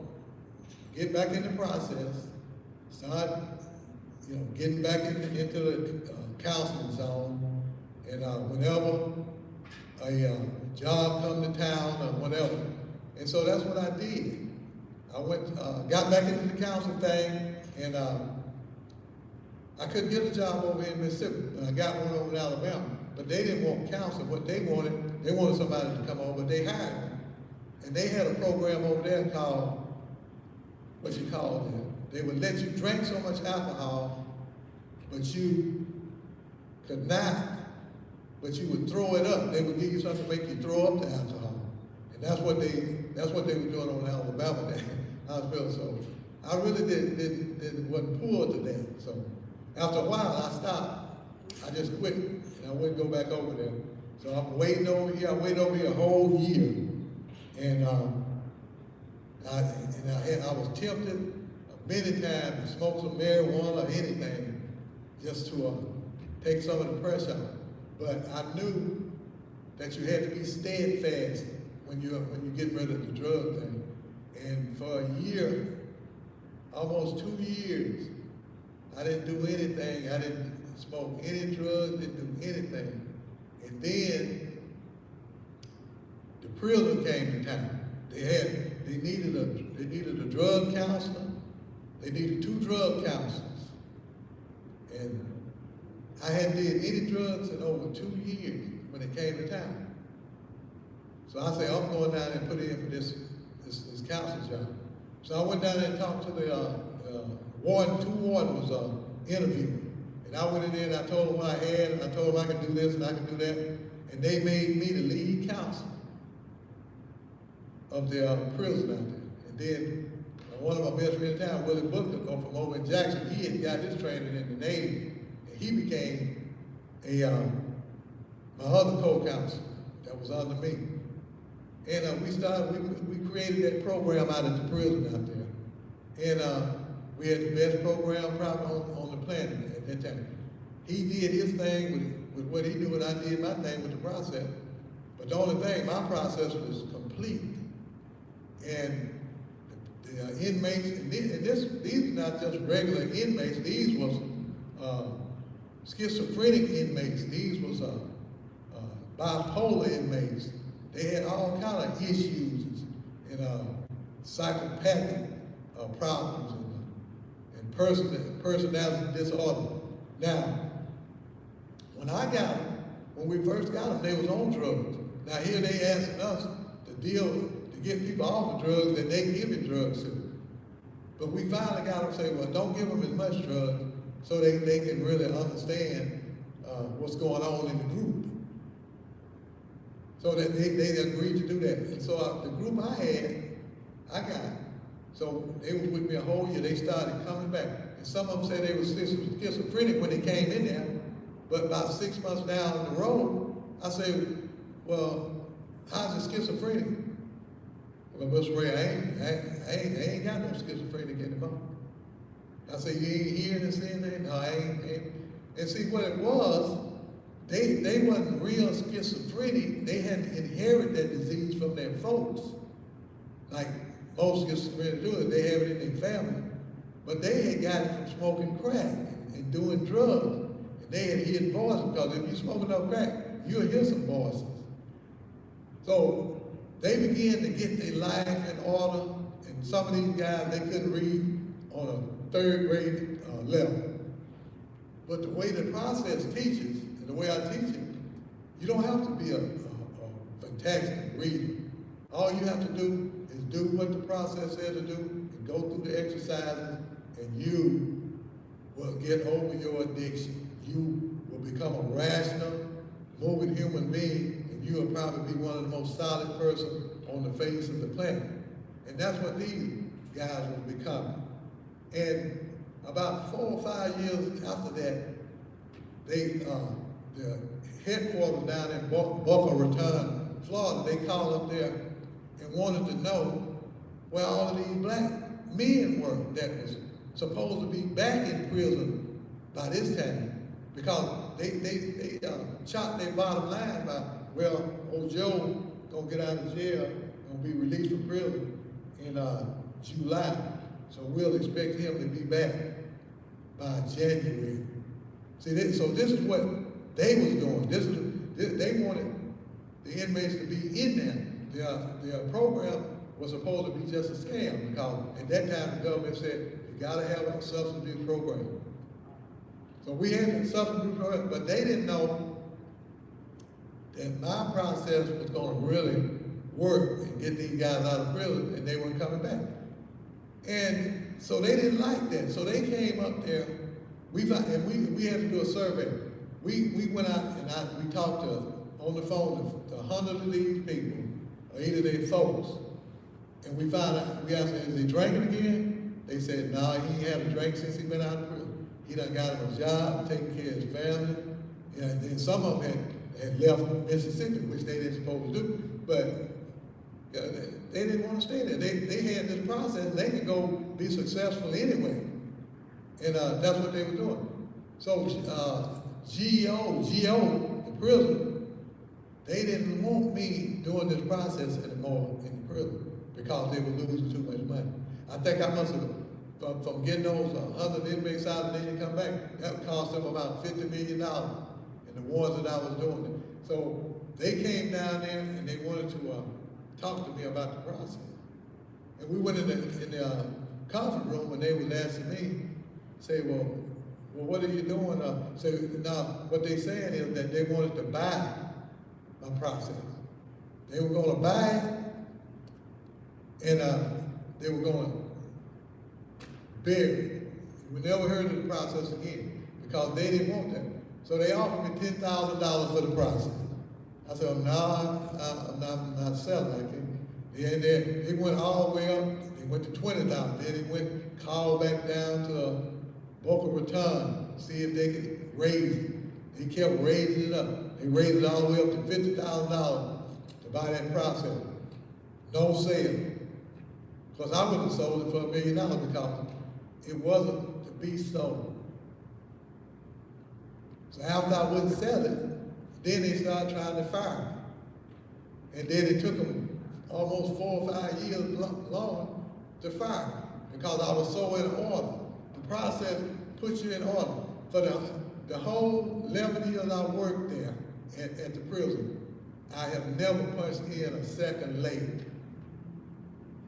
get back in the process, start, getting back into the counseling zone, and whenever a job come to town or whatever. And so that's what I did. I went, got back into the counseling thing, and I couldn't get a job over here in Mississippi, and I got one over in Alabama. But they didn't want counseling. What they wanted somebody to come over, but they hired me. And they had a program over there called, they would let you drink so much alcohol, but you could not, but you would throw it up. They would give you something to make you throw up the alcohol. And that's what they were doing on Alabama Hospital. So I really wasn't pulled to that. So after a while, I stopped. I just quit, and I wouldn't go back over there. So I'm waiting over here. I waited over here a whole year, and I was tempted many times to smoke some marijuana or anything just to take some of the pressure out. But I knew that you had to be steadfast when you get rid of the drug thing. And for a year, almost 2 years, I didn't do anything. I didn't smoke any drugs, didn't do anything. And then the prison came to town. They needed a drug counselor. They needed 2 drug counselors. And I hadn't did any drugs in over 2 years when it came to town. So I said, I'm going down and put in for this counselor job. So I went down there and talked to the warden. 2 wardens was interviewing. And I went in there and I told them what I had, and I told them I could do this and I could do that. And they made me the lead counselor of their prison out there. And then one of my best friends in town, Willie Booker, from over in Jackson, he had got his training in the Navy, and he became my other co-counselor that was under me. And we created that program out at the prison out there. And we had the best program probably on the planet at that time. He did his thing with what he knew, and I did my thing with the process. But the only thing, my process was complete. And the inmates, and these are not just regular inmates, these was schizophrenic inmates, these was bipolar inmates. They had all kind of issues and psychopathic problems and personality disorder. Now, when we first got them, they was on drugs. Now here they asking us to get people off the drugs that they giving drugs to. But we finally got them saying, well, don't give them as much drugs so they can really understand what's going on in the group. So that they agreed to do that. And so the group I got. So they was with me a whole year. They started coming back. And some of them said they were schizophrenic when they came in there. But about 6 months down the road, I said, well, how's it schizophrenic? Well, Mr. Ray, I ain't got no schizophrenic anymore. I said, you ain't hearing and seeing that? No, I ain't. And see what it was, they wasn't real schizophrenic. They had to inherit that disease from their folks. Like most schizophrenic do it, they have it in their family. But they had got it from smoking crack and doing drugs. And they had heard voices, because if you smoking up crack, you'll hear some voices. So they began to get their life in order, and some of these guys, they couldn't read on a 3rd grade level. But the way the process teaches, and the way I teach it, you don't have to be a fantastic reader. All you have to do is do what the process says to do, and go through the exercises, and you will get over your addiction. You will become a rational, moving human being, and you will probably be one of the most solid persons on the face of the planet. And that's what these guys will become. And about 4 or 5 years after that, the headquarters down in Boca Raton, Florida, they called up there and wanted to know where all of these black men were that was supposed to be back in prison by this time. Because they chopped their bottom line by, well, old Joe gonna get out of jail, gonna be released from prison in July. So we'll expect him to be back by January. See, so this is what they was doing. They wanted the inmates to be in there. Their program was supposed to be just a scam, because at that time the government said, you gotta have a substance abuse program. So we had a substance abuse program, but they didn't know that my process was gonna really work and get these guys out of prison, and they weren't coming back. And so they didn't like that. So they came up there. We had to do a survey. We went out and we talked on the phone to hundreds of these people, or either their folks. And we found out, we asked them, is he drinking again? They said, no, he ain't had a drink since he been out of prison. He done got him a job, taking care of his family. And then some of them had left Mississippi, which they didn't supposed to do. But they didn't want to stay there. They had this process, and they could go be successful anyway. And that's what they were doing. So GO, the prison, they didn't want me doing this process anymore in the prison because they were losing too much money. I think I must have, from getting those 100 inmates out and they didn't come back, that cost them about $50 million in the ones that I was doing. So they came down there and they wanted to talk to me about the process. And we went in the conference room and they was asking me, say, well, what are you doing? Now, what they saying is that they wanted to buy my process. They were going to buy it, and they were going to bury it. We never heard of the process again because they didn't want that. So they offered me $10,000 for the process. I said, no, I'm not selling. I can't. They went all the way up. They went to $20,000. Then they called back down to Boca Raton, see if they could raise it. They kept raising it up. They raised it all the way up to $50,000 to buy that process. No sale. Because I would have sold it for $1 million because it wasn't to be sold. So after I wouldn't sell it, then they started trying to fire me. And then it took them almost 4 or 5 years long to fire me because I was so in order. The process puts you in order. For the whole 11 years I worked there at the prison, I have never punched in a second late.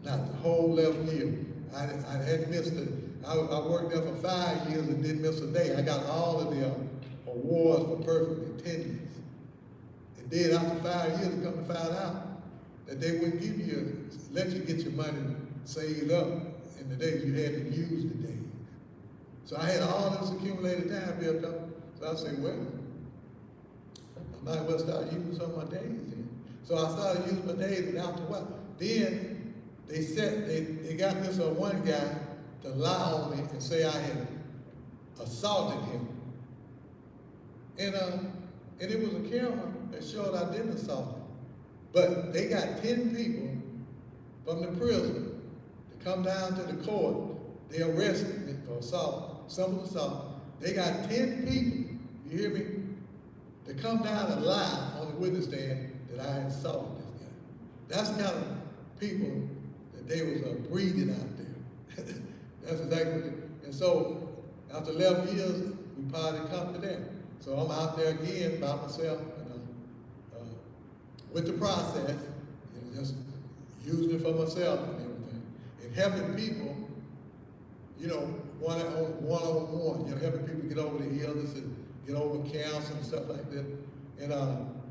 Not the whole 11 years. I I worked there for 5 years and didn't miss a day. I got all of the awards for perfect attendance. And then after 5 years, I come to find out that they wouldn't give you, let you get your money saved up in the days you had to use the days. So I had all this accumulated time built up. So I said, well, I might as well start using some of my days then. So I started using my days, and after a while, then they got this one guy to lie on me and say I had assaulted him. And it was a camera that showed I didn't assault him. But they got 10 people from the prison to come down to the court. They arrested me for assault, simple assault. They got 10 people, you hear me, to come down and lie on the witness stand that I had assaulted this guy. That's the kind of people that they was breeding out there. That's exactly what and so after 11 years, we parted company there. So I'm out there again by myself, with the process, just using it for myself and everything, and helping people, one-on-one, helping people get over the illness and get over cancer and stuff like that. And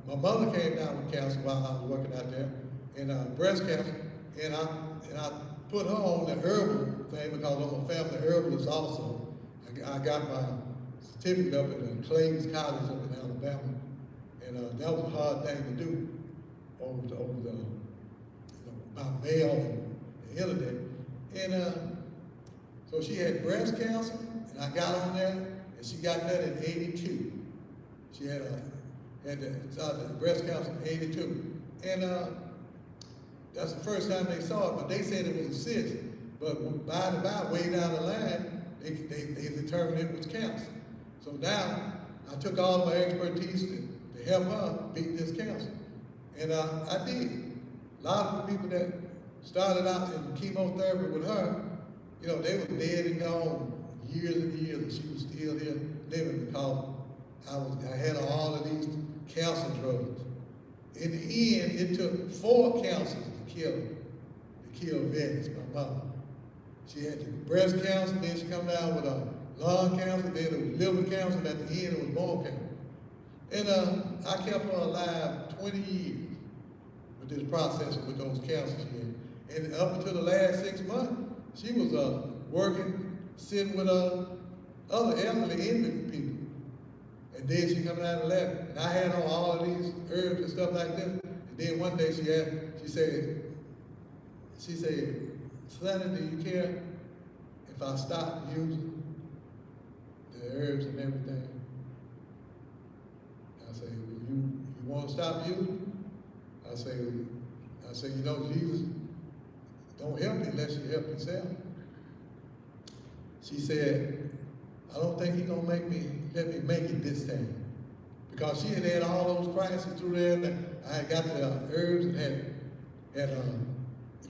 my mother came down with cancer while I was working out there, and breast cancer, and I put her on the herbal thing because I'm a family herbalist also. I got my certificate up at Clayton's College up in Alabama, and that was a hard thing to do over by mail and the internet. And so she had breast cancer, and I got on there, and she got that in 82. She had the breast cancer in 82. And that's the first time they saw it, but they said it was a cyst. But by the by, way down the line, they determined it was cancer. So now, I took all of my expertise to help her beat this cancer. And I did. A lot of the people that started out in chemotherapy with her, they were dead and gone years and years, and she was still here living because I had all of these cancer drugs. In the end, it took 4 cancers to kill Venus, my mother. She had the breast cancer, then she come down with a lung cancer, then it was liver cancer, and at the end it was bone cancer. And I kept her alive 20 years with this process with those cancers here. And up until the last 6 months, she was working, sitting with other elderly invalid people. And then she come out and left. And I had on all of these herbs and stuff like this. And then one day she said, Sonny, do you care if I stop using the herbs and everything? I say, well, you want to stop using? I say, Jesus don't help you unless you help yourself. She said, I don't think he's gonna let me make it this time. Because she had all those crises through there, and I had got the herbs and had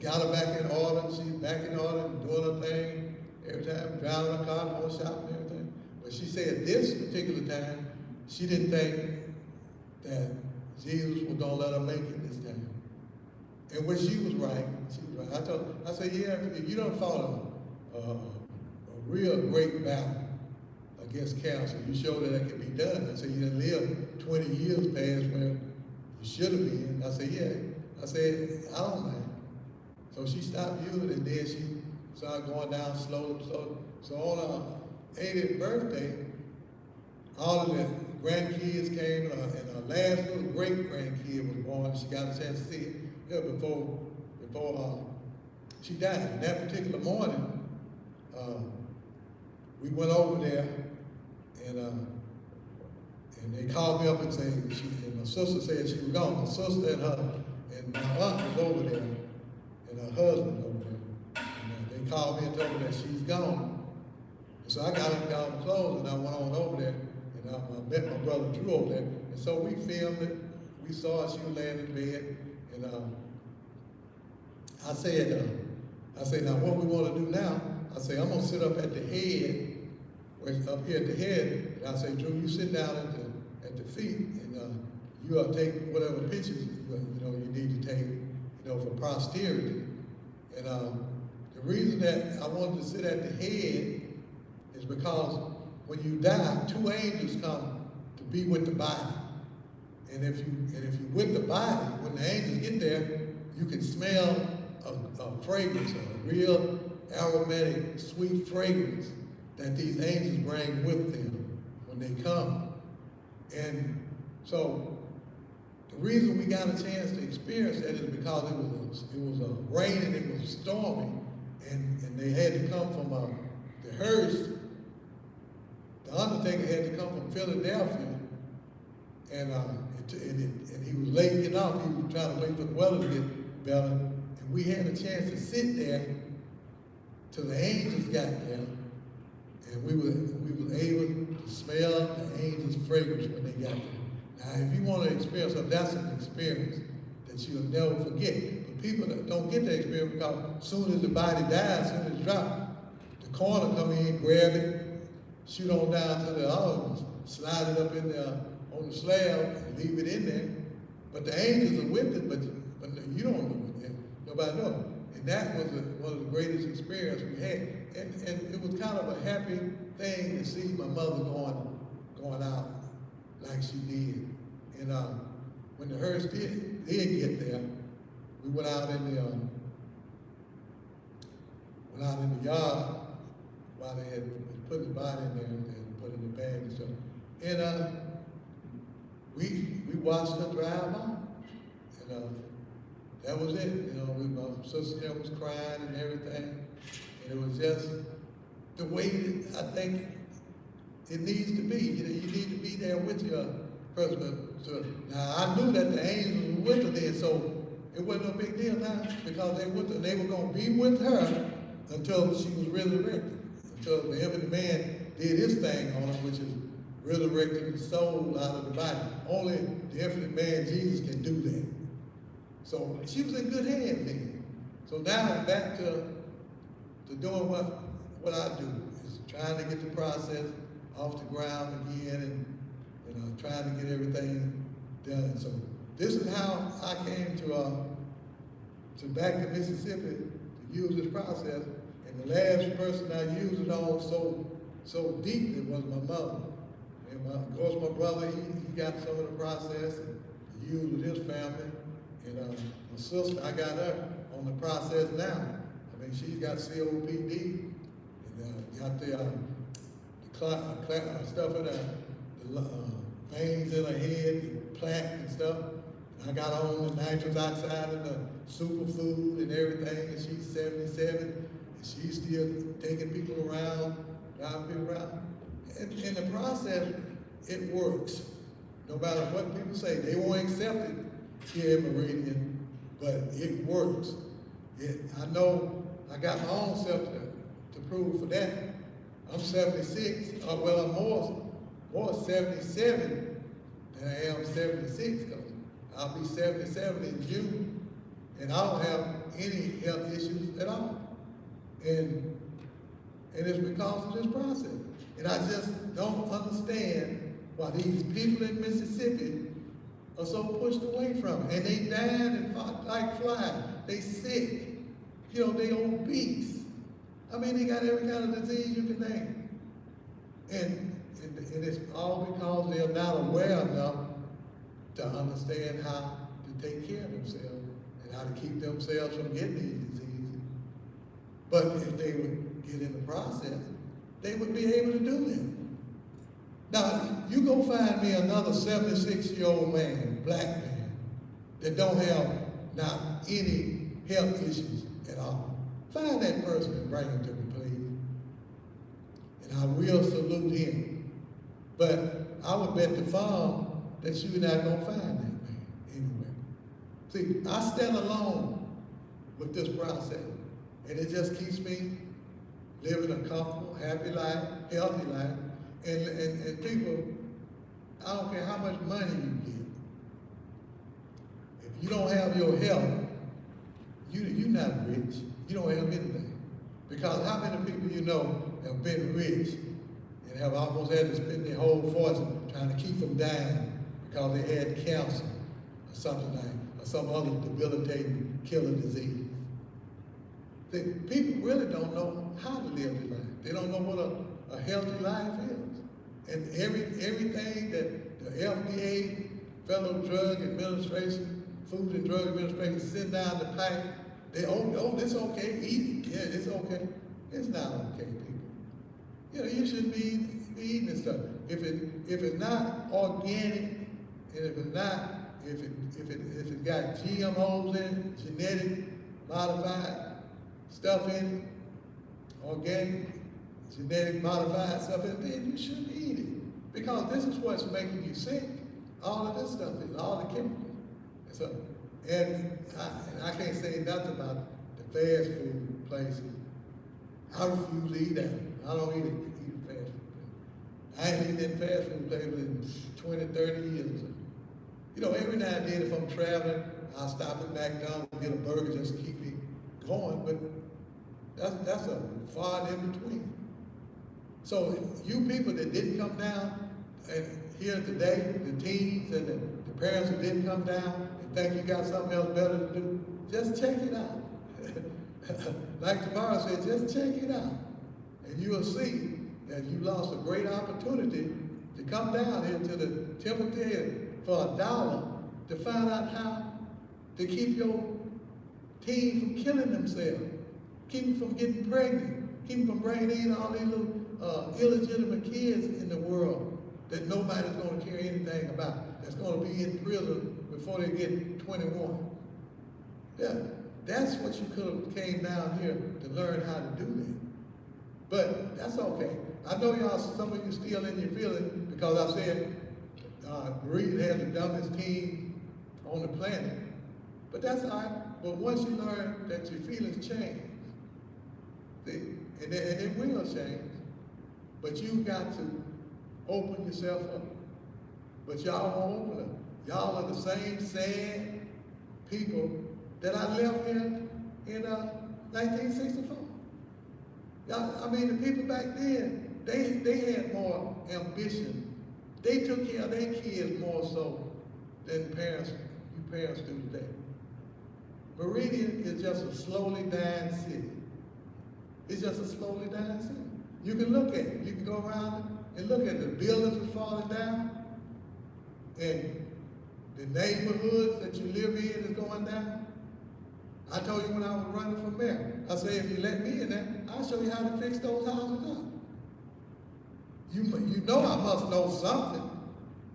got her back in order, and she's back in order and doing her thing every time, driving her car, going shopping and everything. But she said this particular time, she didn't think that Jesus was gonna let her make it this time. And when she was right, I said, yeah, if you don't fought a real great battle against cancer, you showed that it could be done. I said, you didn't live 20 years past where you should have been. I said, yeah. I said, I don't mind. So she stopped using it, and then she started going down slowly. So on her 80th birthday, all of the grandkids came, and her last little great-grandkid was born. She got a chance to see it before she died. And that particular morning, we went over there, and they called me up and said, and my sister said she was gone. My sister and my aunt was over there, and her husband over there. And they called me and told me that she's gone. And so I got up and got on clothes, and I went on over there, and I met my brother Drew over there. And so we filmed it. We saw her, she was laying in bed, and I said, now what we want to do now, I say, I'm going to sit up at the head, up here at the head, and I say, Drew, you sit down at the feet, and you'll take whatever pictures you need to take, for posterity. And the The reason that I wanted to sit at the head is because when you die, two angels come to be with the body. And if you're with the body, when the angels get there, you can smell a fragrance, a real aromatic, sweet fragrance that these angels bring with them when they come. And so the reason we got a chance to experience that is because it was raining, it was stormy, and they had to come from the hearse. The undertaker had to come from Philadelphia, and he was late getting off. He was trying to wait for the weather to get better, and we had a chance to sit there till the angels got there, and we were able to smell the angels' fragrance when they got there. Now, if you want to experience something, that's an experience that you'll never forget. But people that don't get that experience because as soon as the body dies, as soon as it drops, the coroner come in, grab it, shoot on down to the other, slide it up in there on the slab and leave it in there. But the angels are with it, but you don't know it. Nobody knows. And that was one of the greatest experiences we had. And it was kind of a happy thing to see my mother going out like she did. And when the hearse did get there, we went out in the yard while they had put the body in there and put it in the bag and stuff. And we watched her drive on. And that was it. You know, my sister there was crying and everything. And it was just the way that I think it needs to be. You know, you need to be there with your person. So now I knew that the angels were with her then, so it wasn't no big deal now because they were going to be with her until she was resurrected, until the infinite man did his thing on her, which is resurrecting the soul out of the body. Only the infinite man Jesus can do that. So she was in good hands then. So now I'm back to doing what I do, is trying to get the process off the ground again and trying to get everything done. So this is how I came to back to Mississippi to use this process. And the last person I used it on so deeply was my mother. And of course my brother, he got some of the process and he used with his family. And my sister, I got her on the process now. I mean, she's got COPD and got the stuff in the veins in her head, the plaque and stuff. And I got on the nitrous oxide and the superfood and everything, and she's 77, and she's still taking people around, driving people around. And in the process, it works. No matter what people say, they won't accept it here in Meridian, but it works. I know I got my own self to prove for that. I'm 76, I'm more 77 than I am 76, because I'll be 77 in June, and I don't have any health issues at all. And it's because of this process. And I just don't understand why these people in Mississippi are so pushed away from it. And they dying and like flies. They sick. You know, they obese. I mean, they got every kind of disease you can name. And it's all because they're not aware enough to understand how to take care of themselves and how to keep themselves from getting these diseases. But if they would get in the process, they would be able to do that. Now, you go find me another 76-year-old man, black man, that don't have not any health issues at all. Find that person and bring him to me, please. And I will salute him. But I would bet the farm that you're not going to find that man anywhere. See, I stand alone with this process, and it just keeps me living a comfortable, happy life, healthy life. And people, I don't care how much money you get. If you don't have your health, you're not rich. You don't have anything. Because how many people you know have been rich and have almost had to spend their whole fortune trying to keep them dying because they had cancer or something like, or some other debilitating, killing disease. People really don't know how to live their life. They don't know what a healthy life is. And everything that the FDA, Federal Drug Administration, Food and Drug Administration send down the pipe, this okay, eat it. Yeah, it's okay. It's not okay, people. You shouldn't be eating this stuff. If it's not organic, and if it got GMOs in it, genetic modified stuff in it, organic, genetic modified stuff in it, then you shouldn't eat it. Because this is what's making you sick. All of this stuff is, all the chemicals. And I can't say nothing about the fast food places. I refuse to eat that. I don't eat fast food. I ain't eaten in fast food places in 20, 30 years. Every now and then if I'm traveling, I'll stop at McDonald's and get a burger just to keep me going, but that's a far in between. So you people that didn't come down and here today, the teens and the parents who didn't come down and think you got something else better to do, just check it out. Like tomorrow said, just check it out. And you will see that you lost a great opportunity to come down here to the Temple Theater for $1 to find out how to keep your teen from killing themselves, keep them from getting pregnant, keep them from bringing in all these little illegitimate kids in the world that nobody's going to care anything about, that's going to be in prison before they get 21. Yeah, that's what you could have came down here to learn how to do that. But that's okay. I know y'all, some of you still in your feelings because I said Meridian has the dumbest team on the planet. But that's all right. But once you learn that your feelings change, and it will change, but you've got to open yourself up. But y'all won't open up. Y'all are the same sad people that I left here in 1964. Y'all, the people back then, they had more ambition. They took care of their kids more so than you parents do today. Meridian is just a slowly dying city. It's just a slowly dying city. You can look at it. You can go around and look at the buildings are falling down, and the neighborhoods that you live in is going down. I told you when I was running for mayor, I said, if you let me in there, I'll show you how to fix those houses up. You know I must know something.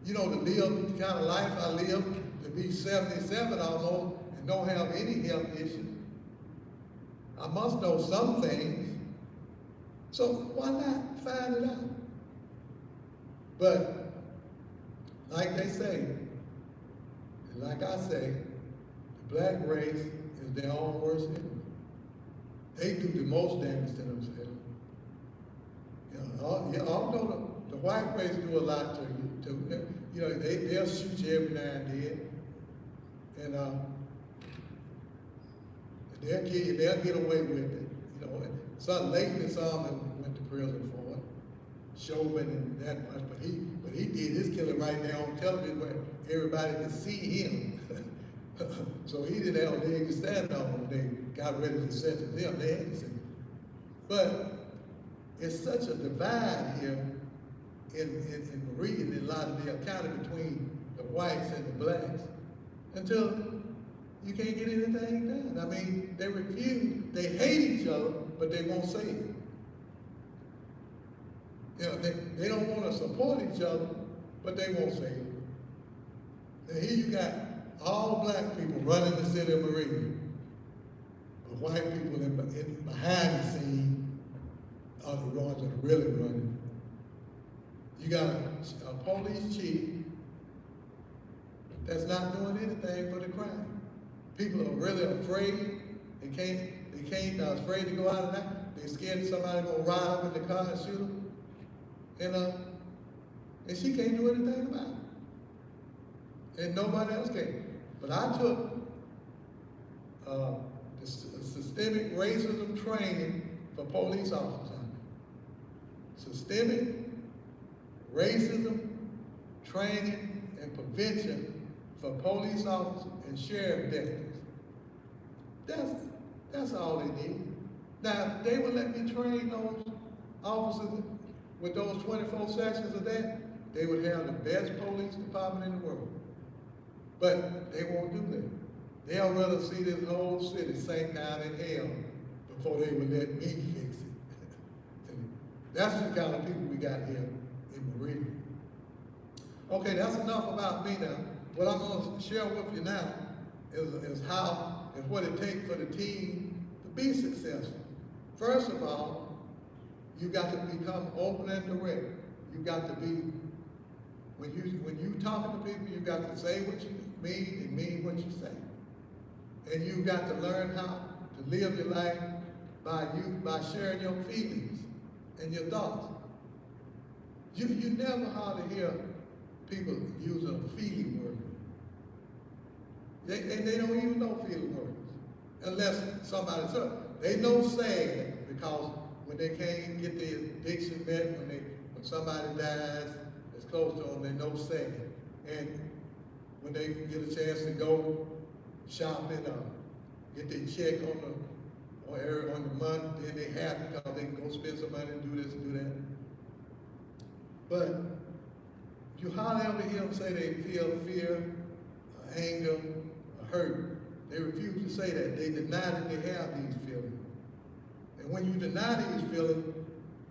To live the kind of life I live, to be 77 almost, and don't have any health issues. I must know some things. So why not find it out? But like they say, and like I say, the black race is their own worst enemy. They do the most damage to themselves. Although the white race do a lot to you too. They'll shoot you every now and then, and they'll kill you. They'll get away with it. Son Layton went to prison for it. Chauvin and that much, but he did his killing right there on television where everybody could see him. So he didn't have a leg to stand on when they got ready to sentence him. They had to sentence. But it's such a divide here in Meridian, in a lot of the county between the whites and the blacks, until you can't get anything done. They refuse, they hate each other, but they won't say it. They don't want to support each other, but they won't say it. Now here you got all black people running the city of Meridian, but white people behind the scenes are the ones that are really running. You got a police chief that's not doing anything for the crime. People are really afraid. They can't afraid to go out at night. They're scared somebody gonna ride up in the car and shoot them. And she can't do anything about it. And nobody else can. But I took the systemic racism training for police officers. Systemic racism training and prevention for police officers and sheriff deputies. That's all they need. Now, if they would let me train those officers with those 24 sections of that, they would have the best police department in the world. But they won't do that. They'll rather see this whole city sink down in hell before they would let me fix it. That's the kind of people we got here in Meridian. Okay, that's enough about me now. What I'm going to share with you now is what it takes for the team to be successful. First of all, you got to become open and direct. You got to be, when you talking to people, you got to say what you mean and mean what you say. And you got to learn how to live your life by sharing your feelings and your thoughts. You never hardly hear people using a feeling word. They don't even know feeling words unless somebody says. They know sad because when they can't get their addiction met, when somebody dies that's close to them, they know sad. And when they get a chance to go shopping or get their check on the month, then they happy because they can go spend some money and do this and do that. But you hardly ever hear them say they feel fear, anger, or hurt. They refuse to say that. They deny that they have these feelings. And when you deny these feelings,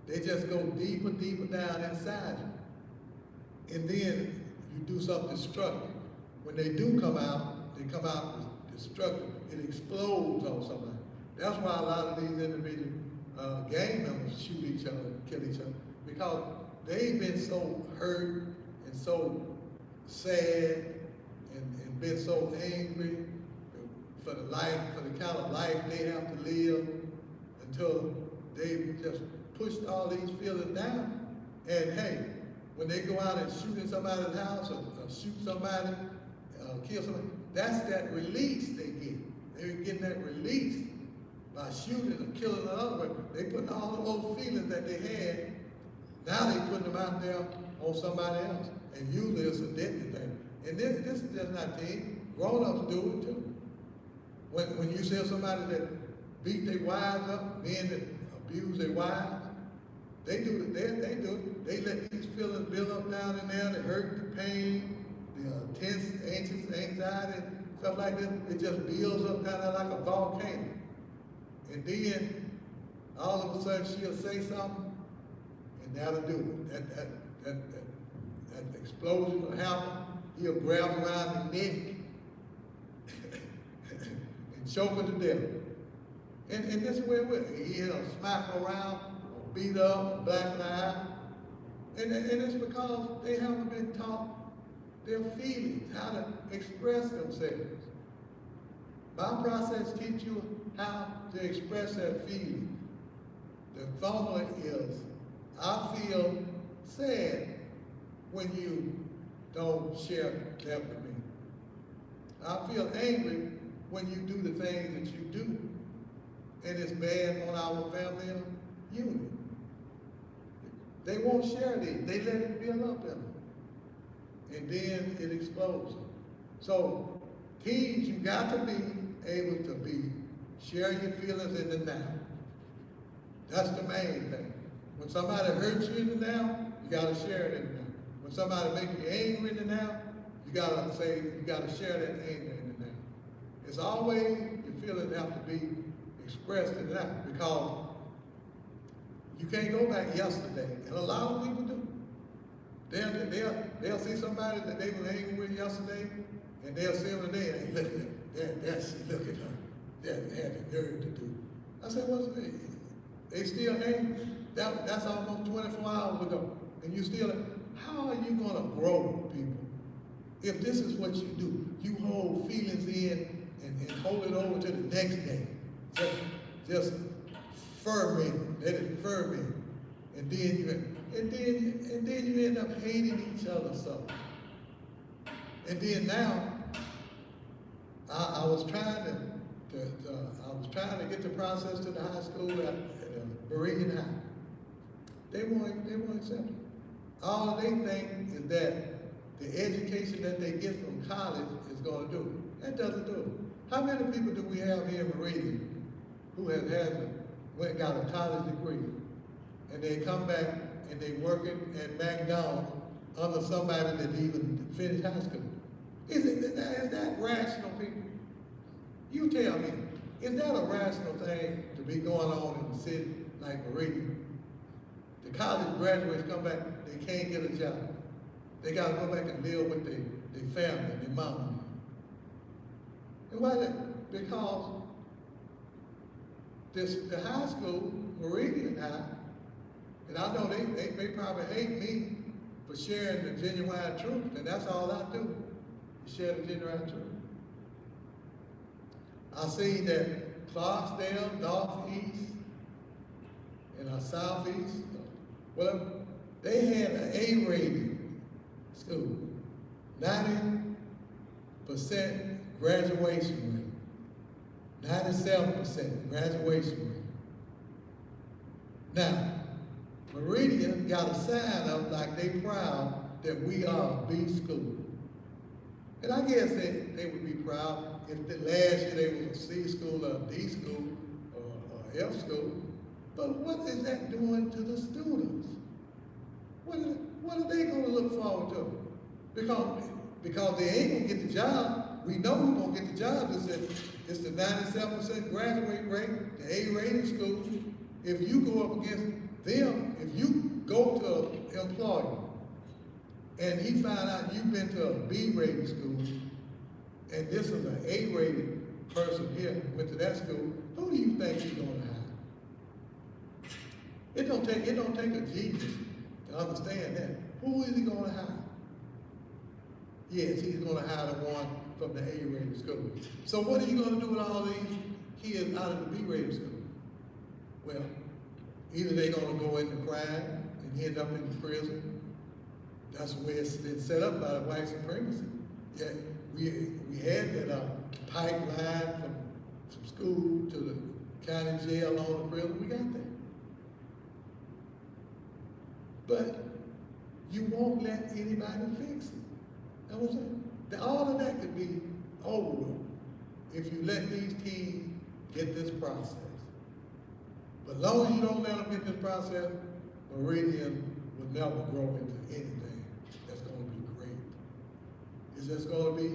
they just go deeper, deeper down inside you. And then you do something destructive. When they do come out, they come out destructive. It explodes on somebody. That's why a lot of these individual gang members shoot each other, kill each other, because they've been so hurt and so sad and been so angry for the kind of life they have to live until they just pushed all these feelings down. And hey, when they go out and shoot in somebody's house or shoot somebody, kill somebody, that's that release they get. They're getting that release by shooting or killing another. They putting all of those feelings that they had, now they putting them out there on somebody else. And usually it's a deadly thing. And this is just not teen. Grown-ups do it too. When you see somebody that beat their wives up, men that abuse their wives, they do it. They do it. They let these feelings build up down in there. The hurt, the pain, the tense, anxious, anxiety, stuff like that. It just builds up down there like a volcano. And then all of a sudden she'll say something, and that'll do it. That explosion will happen. He'll grab around the neck and choke her to death. And this is where he'll smack her around, or beat her up, black her eye. And it's because they haven't been taught their feelings, how to express themselves. My process teaches you how to express that feeling. The formula is, I feel sad when you don't share that with me. I feel angry when you do the things that you do, and it's bad on our family unit. They won't share these. They let it build up in them, and then it explodes. So, teens, you got to be able to share your feelings in the now. That's the main thing. When somebody hurts you in the now, you got to share it in the now. When somebody makes you angry in the now, you got to share that anger in the now. It's always, your feelings have to be expressed in the now, because you can't go back yesterday, and a lot of people do. They'll see somebody that they were angry with yesterday, and they'll see them today, and look at that, look at her. That had the nerve to do. I said, what's it? They still angry. That's almost 24 hours ago. And you still, how are you gonna grow, people? If this is what you do, you hold feelings in and hold it over to the next day. Just ferment, let it ferment. And then you end up hating each other so. And then now, I was trying to get the process to the high school at Meridian High. They won't accept it. All they think is that the education that they get from college is going to do it. That doesn't do it. How many people do we have here in Meridian who have had the went and got a college degree, and they come back and they working at McDonald's under somebody that didn't even finish high school. Is that rational, people? You tell me, is that a rational thing to be going on in the city like Meridian? The college graduates come back, they can't get a job. They gotta go back and live with their family, their mama. And why that? Because the high school, Meridian High, and I know they probably hate me for sharing the genuine truth, and that's all I do, is share the genuine truth. I see that Clarksdale, Northeast, and Southeast, well, they had an A-rated school, 90% graduation rate, 97% graduation rate. Now, Meridian got a sign up like they proud that we are a B school. And I guess they would be proud if the last year they was a C school or a D school or F school. But what is that doing to the students? What are they gonna look forward to? Because they ain't gonna get the job. We know who's gonna get the job. It's the 97% graduate rate, the A-rated schools. If you go up against them, if you go to an employer and he find out you've been to a B-rated school and this is an A-rated person here, went to that school, who do you think he's gonna hire? It don't take a genius to understand that. Who is he gonna hire? Yes, he's gonna hire the one from the A-rated school. So what are you gonna do with all these kids out of the B-rated school? Well, either they're gonna go into crime and end up in prison. That's the way it's been set up by the white supremacy. Yeah, we had that pipeline from school to the county jail on the prison. We got that. But you won't let anybody fix it. That's what I'm saying. All of that could be over with if you let these kids get this process. But as long as you don't let them get this process, Meridian will never grow into anything that's going to be great. It's just going to be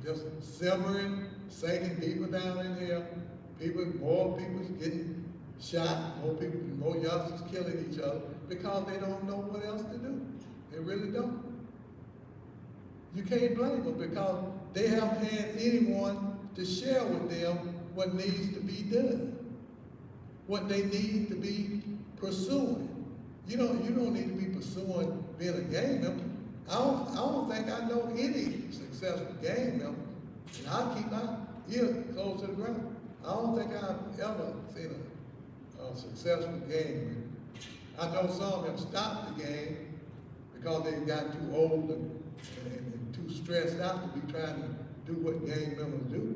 just simmering, sinking deeper down in here. More people getting shot, more youngsters killing each other because they don't know what else to do. They really don't. You can't blame them because they haven't had anyone to share with them what needs to be done, what they need to be pursuing. You don't need to be pursuing being a gang member. I don't think I know any successful gang member, and I keep my ear close to the ground. I don't think I've ever seen a successful gang member. I know some have stopped the gang because they got too old and too stressed out to be trying to do what gang members do.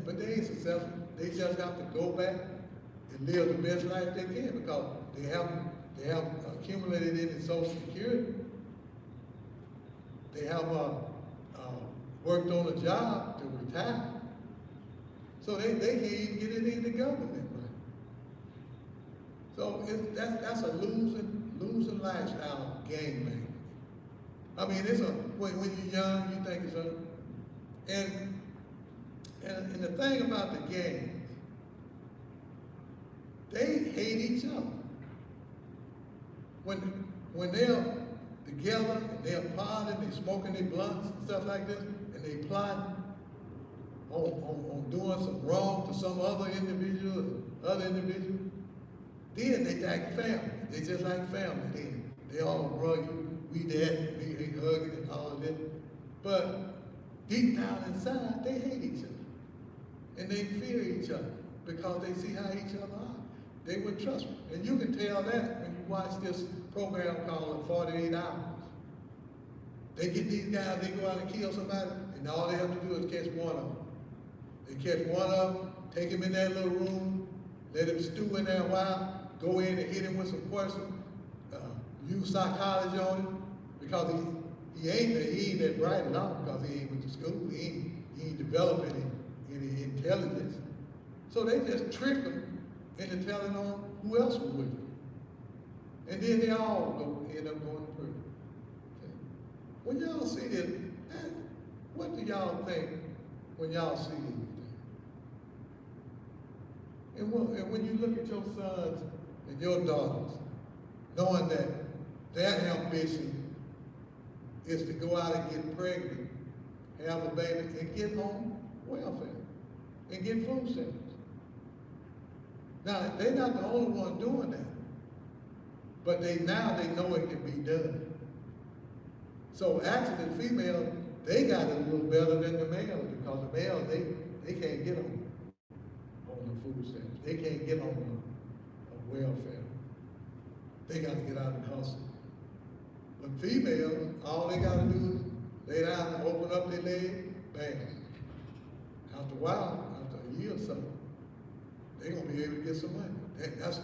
But they ain't successful. They just have to go back and live the best life they can because they have accumulated it in Social Security. They have worked on a job to retire. So they can't even get it in the government. Right? So that's a losing lifestyle, gang banging. I mean, when you're young, you think it's and the thing about the gangs, they hate each other. When they're together and they're partying, they're smoking their blunts and stuff like this, and they plot on doing some wrong to some other individual, then they like family. They just like family then. They all brother, we that, we hugging and all of that. But deep down inside, they hate each other. And they fear each other because they see how each other are. They would trust them. And you can tell that when you watch this program called 48 Hours. They get these guys, they go out and kill somebody, and all they have to do is catch one of them. They catch one of them, take him in that little room, let him stew in there a while, go in and hit him with some questions, use psychology on him, because he ain't that bright at all because he ain't went to school, he ain't developing any intelligence. So they just tricked them into telling on who else was with them. And then they all end up going to prison. Okay. When y'all see this, what do y'all think when y'all see these things? And when you look at your sons and your daughters, knowing that their ambition is to go out and get pregnant, have a baby, and get on welfare, and get food stamps. Now, they're not the only one doing that, but now they know it can be done. So actually, the female, they got it a little better than the male, because the male, they can't get on the food stamps. They can't get on welfare. They got to get out and hustle. But females, all they got to do is lay down and open up their leg, bang. After a while, after a year or so, they're going to be able to get some money. That's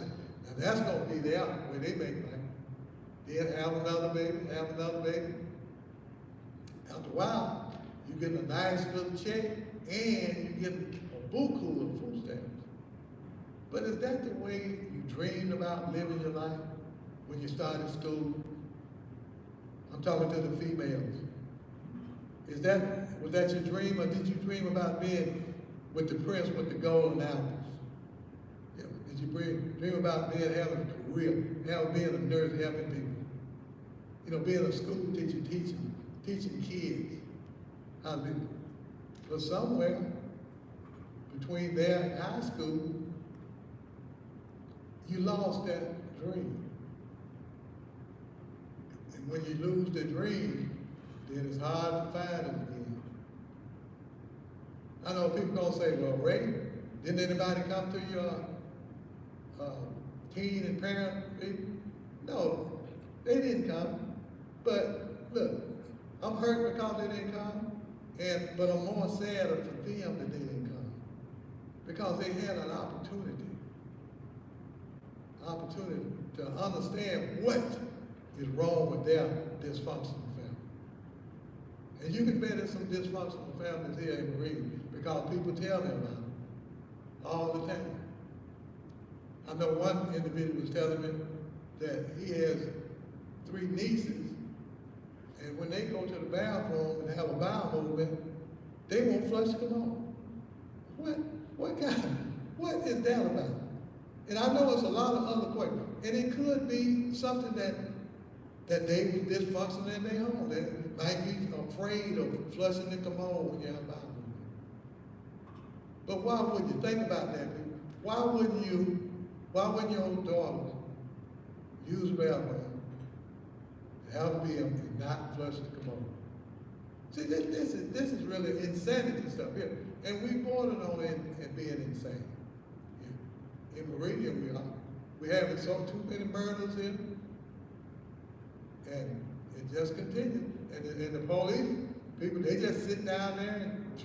going to be there where they make money. Then have another baby, After a while, you get a nice little check, and you get a buku of food stamps. But is that the way you dreamed about living your life when you started school? I'm talking to the females. Was that your dream, or did you dream about being with the prince with the golden apples? You know, did you dream about having a career, being a nurse, helping people? You know, being a school teacher, teaching kids how to do it. But somewhere between there and high school, you lost that dream. And when you lose the dream, then it's hard to find it again. I know people gonna say, well, Ray, didn't anybody come to your teen and parent people? No, they didn't come. But look, I'm hurt because they didn't come, but I'm more sad for them that they didn't come, because they had an opportunity to understand what is wrong with their dysfunctional family. And you can bet there's some dysfunctional families here in Marine, because people tell me about them all the time. I know one individual was telling me that he has 3 nieces, and when they go to the bathroom and have a bowel movement, they won't flush the commode. What is that about? And I know it's a lot of other questions. And it could be something that they were dysfunctional in their home. They might be afraid of flushing the commode when you have a bowel movement. But why would you think about that? Why wouldn't your own daughters use a bathroom, have a bill, and not flush the commode? See, this is really insanity stuff here. And we bordered on it being insane. In Meridian, we are. We're having too many murders here, and it just continues. And the police, people, they just sit down there and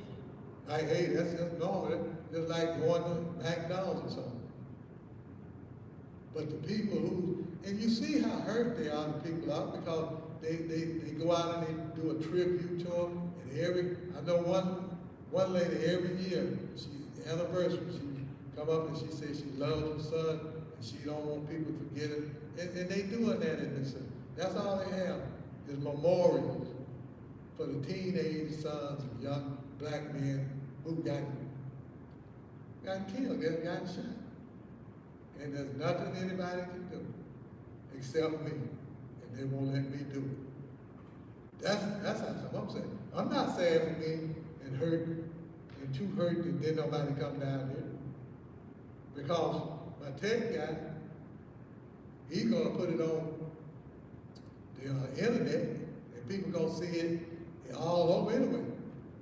like, hey, that's just normal. Just like going to McDonald's or something. But the people and you see how hurt they are, the people are, because they go out and they do a tribute to them. And I know one lady every year, anniversary, she come up and she says she loves her son and she don't want people to forget it. And they doing that in this city. That's all they have is memorials for the teenage sons of young black men who got killed, got shot. And there's nothing anybody can do except me. And they won't let me do it. That's how I'm saying. I'm not sad for me and hurt and too hurt that didn't nobody come down here. Because my tech guy, he's gonna put it on the internet, and people gonna see it all over anyway.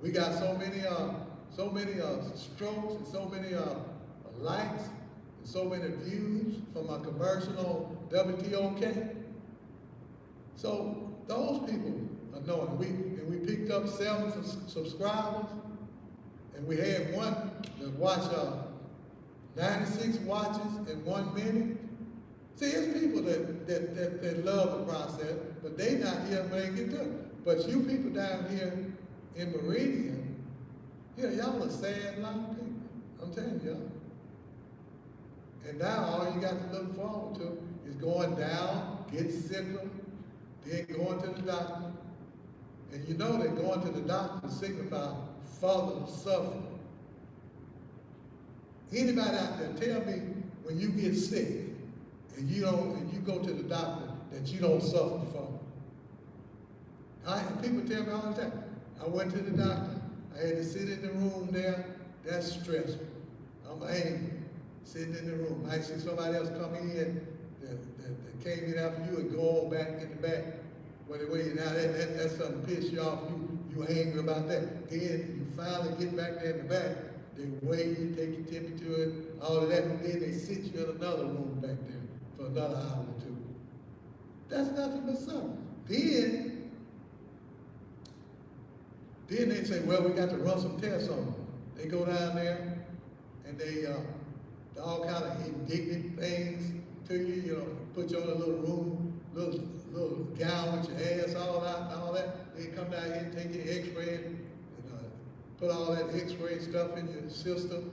We got so many strokes and so many likes and so many views from a commercial on WTOK. So those people are knowing. We picked up 7 subscribers, and we had one that watched 96 watches in 1 minute. See, it's people that love the process, but they not here making it do. But you people down here in Meridian, y'all a sad lot of people. I'm telling y'all. And now all you got to look forward to is going down, getting sicker, then going to the doctor. And you know that going to the doctor signifies further suffering. Anybody out there, tell me when you get sick and you go to the doctor that you don't suffer from. People tell me all the time, I went to the doctor, I had to sit in the room there, that's stressful. I'm angry, sitting in the room. I see somebody else come in that came in after you and go on back in the back. Well, now that's something piss you off, you angry about that. Then you finally get back there in the back, they weigh you, take your temperature, all of that, and then they sit you in another room back there for another hour or two. That's nothing but something. Then they say, well, we got to run some tests on them. They go down there and they all kind of indignant things to you, put you on a little room, little gown with your ass all out and all that. They come down here and take your x-ray and put all that x-ray stuff in your system.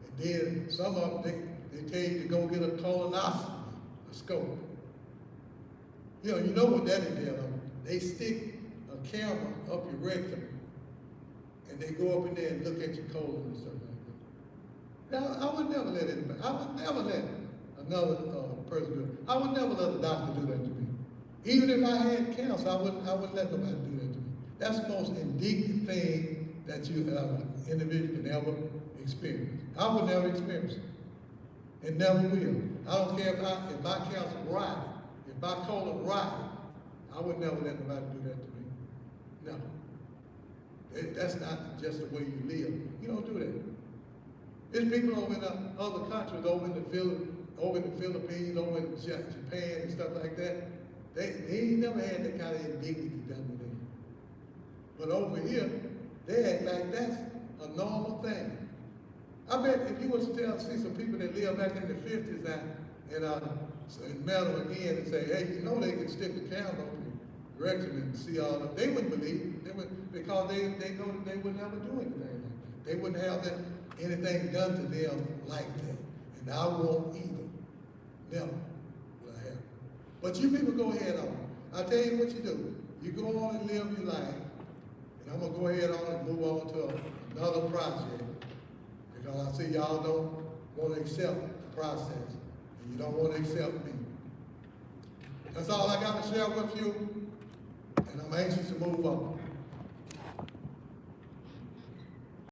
And then some of them, they tell you to go get a colonoscopy, a scope. You know what that entails. They stick a camera up your rectum and they go up in there and look at your colon and stuff like that. Now, I would never let anybody, I would never let another person do it. I would never let a doctor do that to me. Even if I had cancer, I wouldn't let nobody do that to me. That's the most indignant thing that an individual can ever experience. I would never experience it, and never will. I don't care if my cancer rotted, if my colon rotted, I would never let nobody do that to me. No. That's not just the way you live. You don't do that. There's people over in other countries, over in the Philippines, over in Japan and stuff like that. They ain't never had that kind of indignity done with them. But over here, they act like that's a normal thing. I bet if you was to see some people that lived back in the 50s now, and met them again and say, hey, they can stick a camera up your rectum and see all that, they wouldn't believe it. Because they know that they would never do anything like that. They wouldn't have anything done to them like that. And I won't either. Never will I have. But you people go ahead on. I'll tell you what you do. You go on and live your life. And I'm going to go ahead on and move on to another project. Because I see y'all don't want to accept the process. And you don't want to accept me. That's all I got to share with you. And I'm anxious to move on.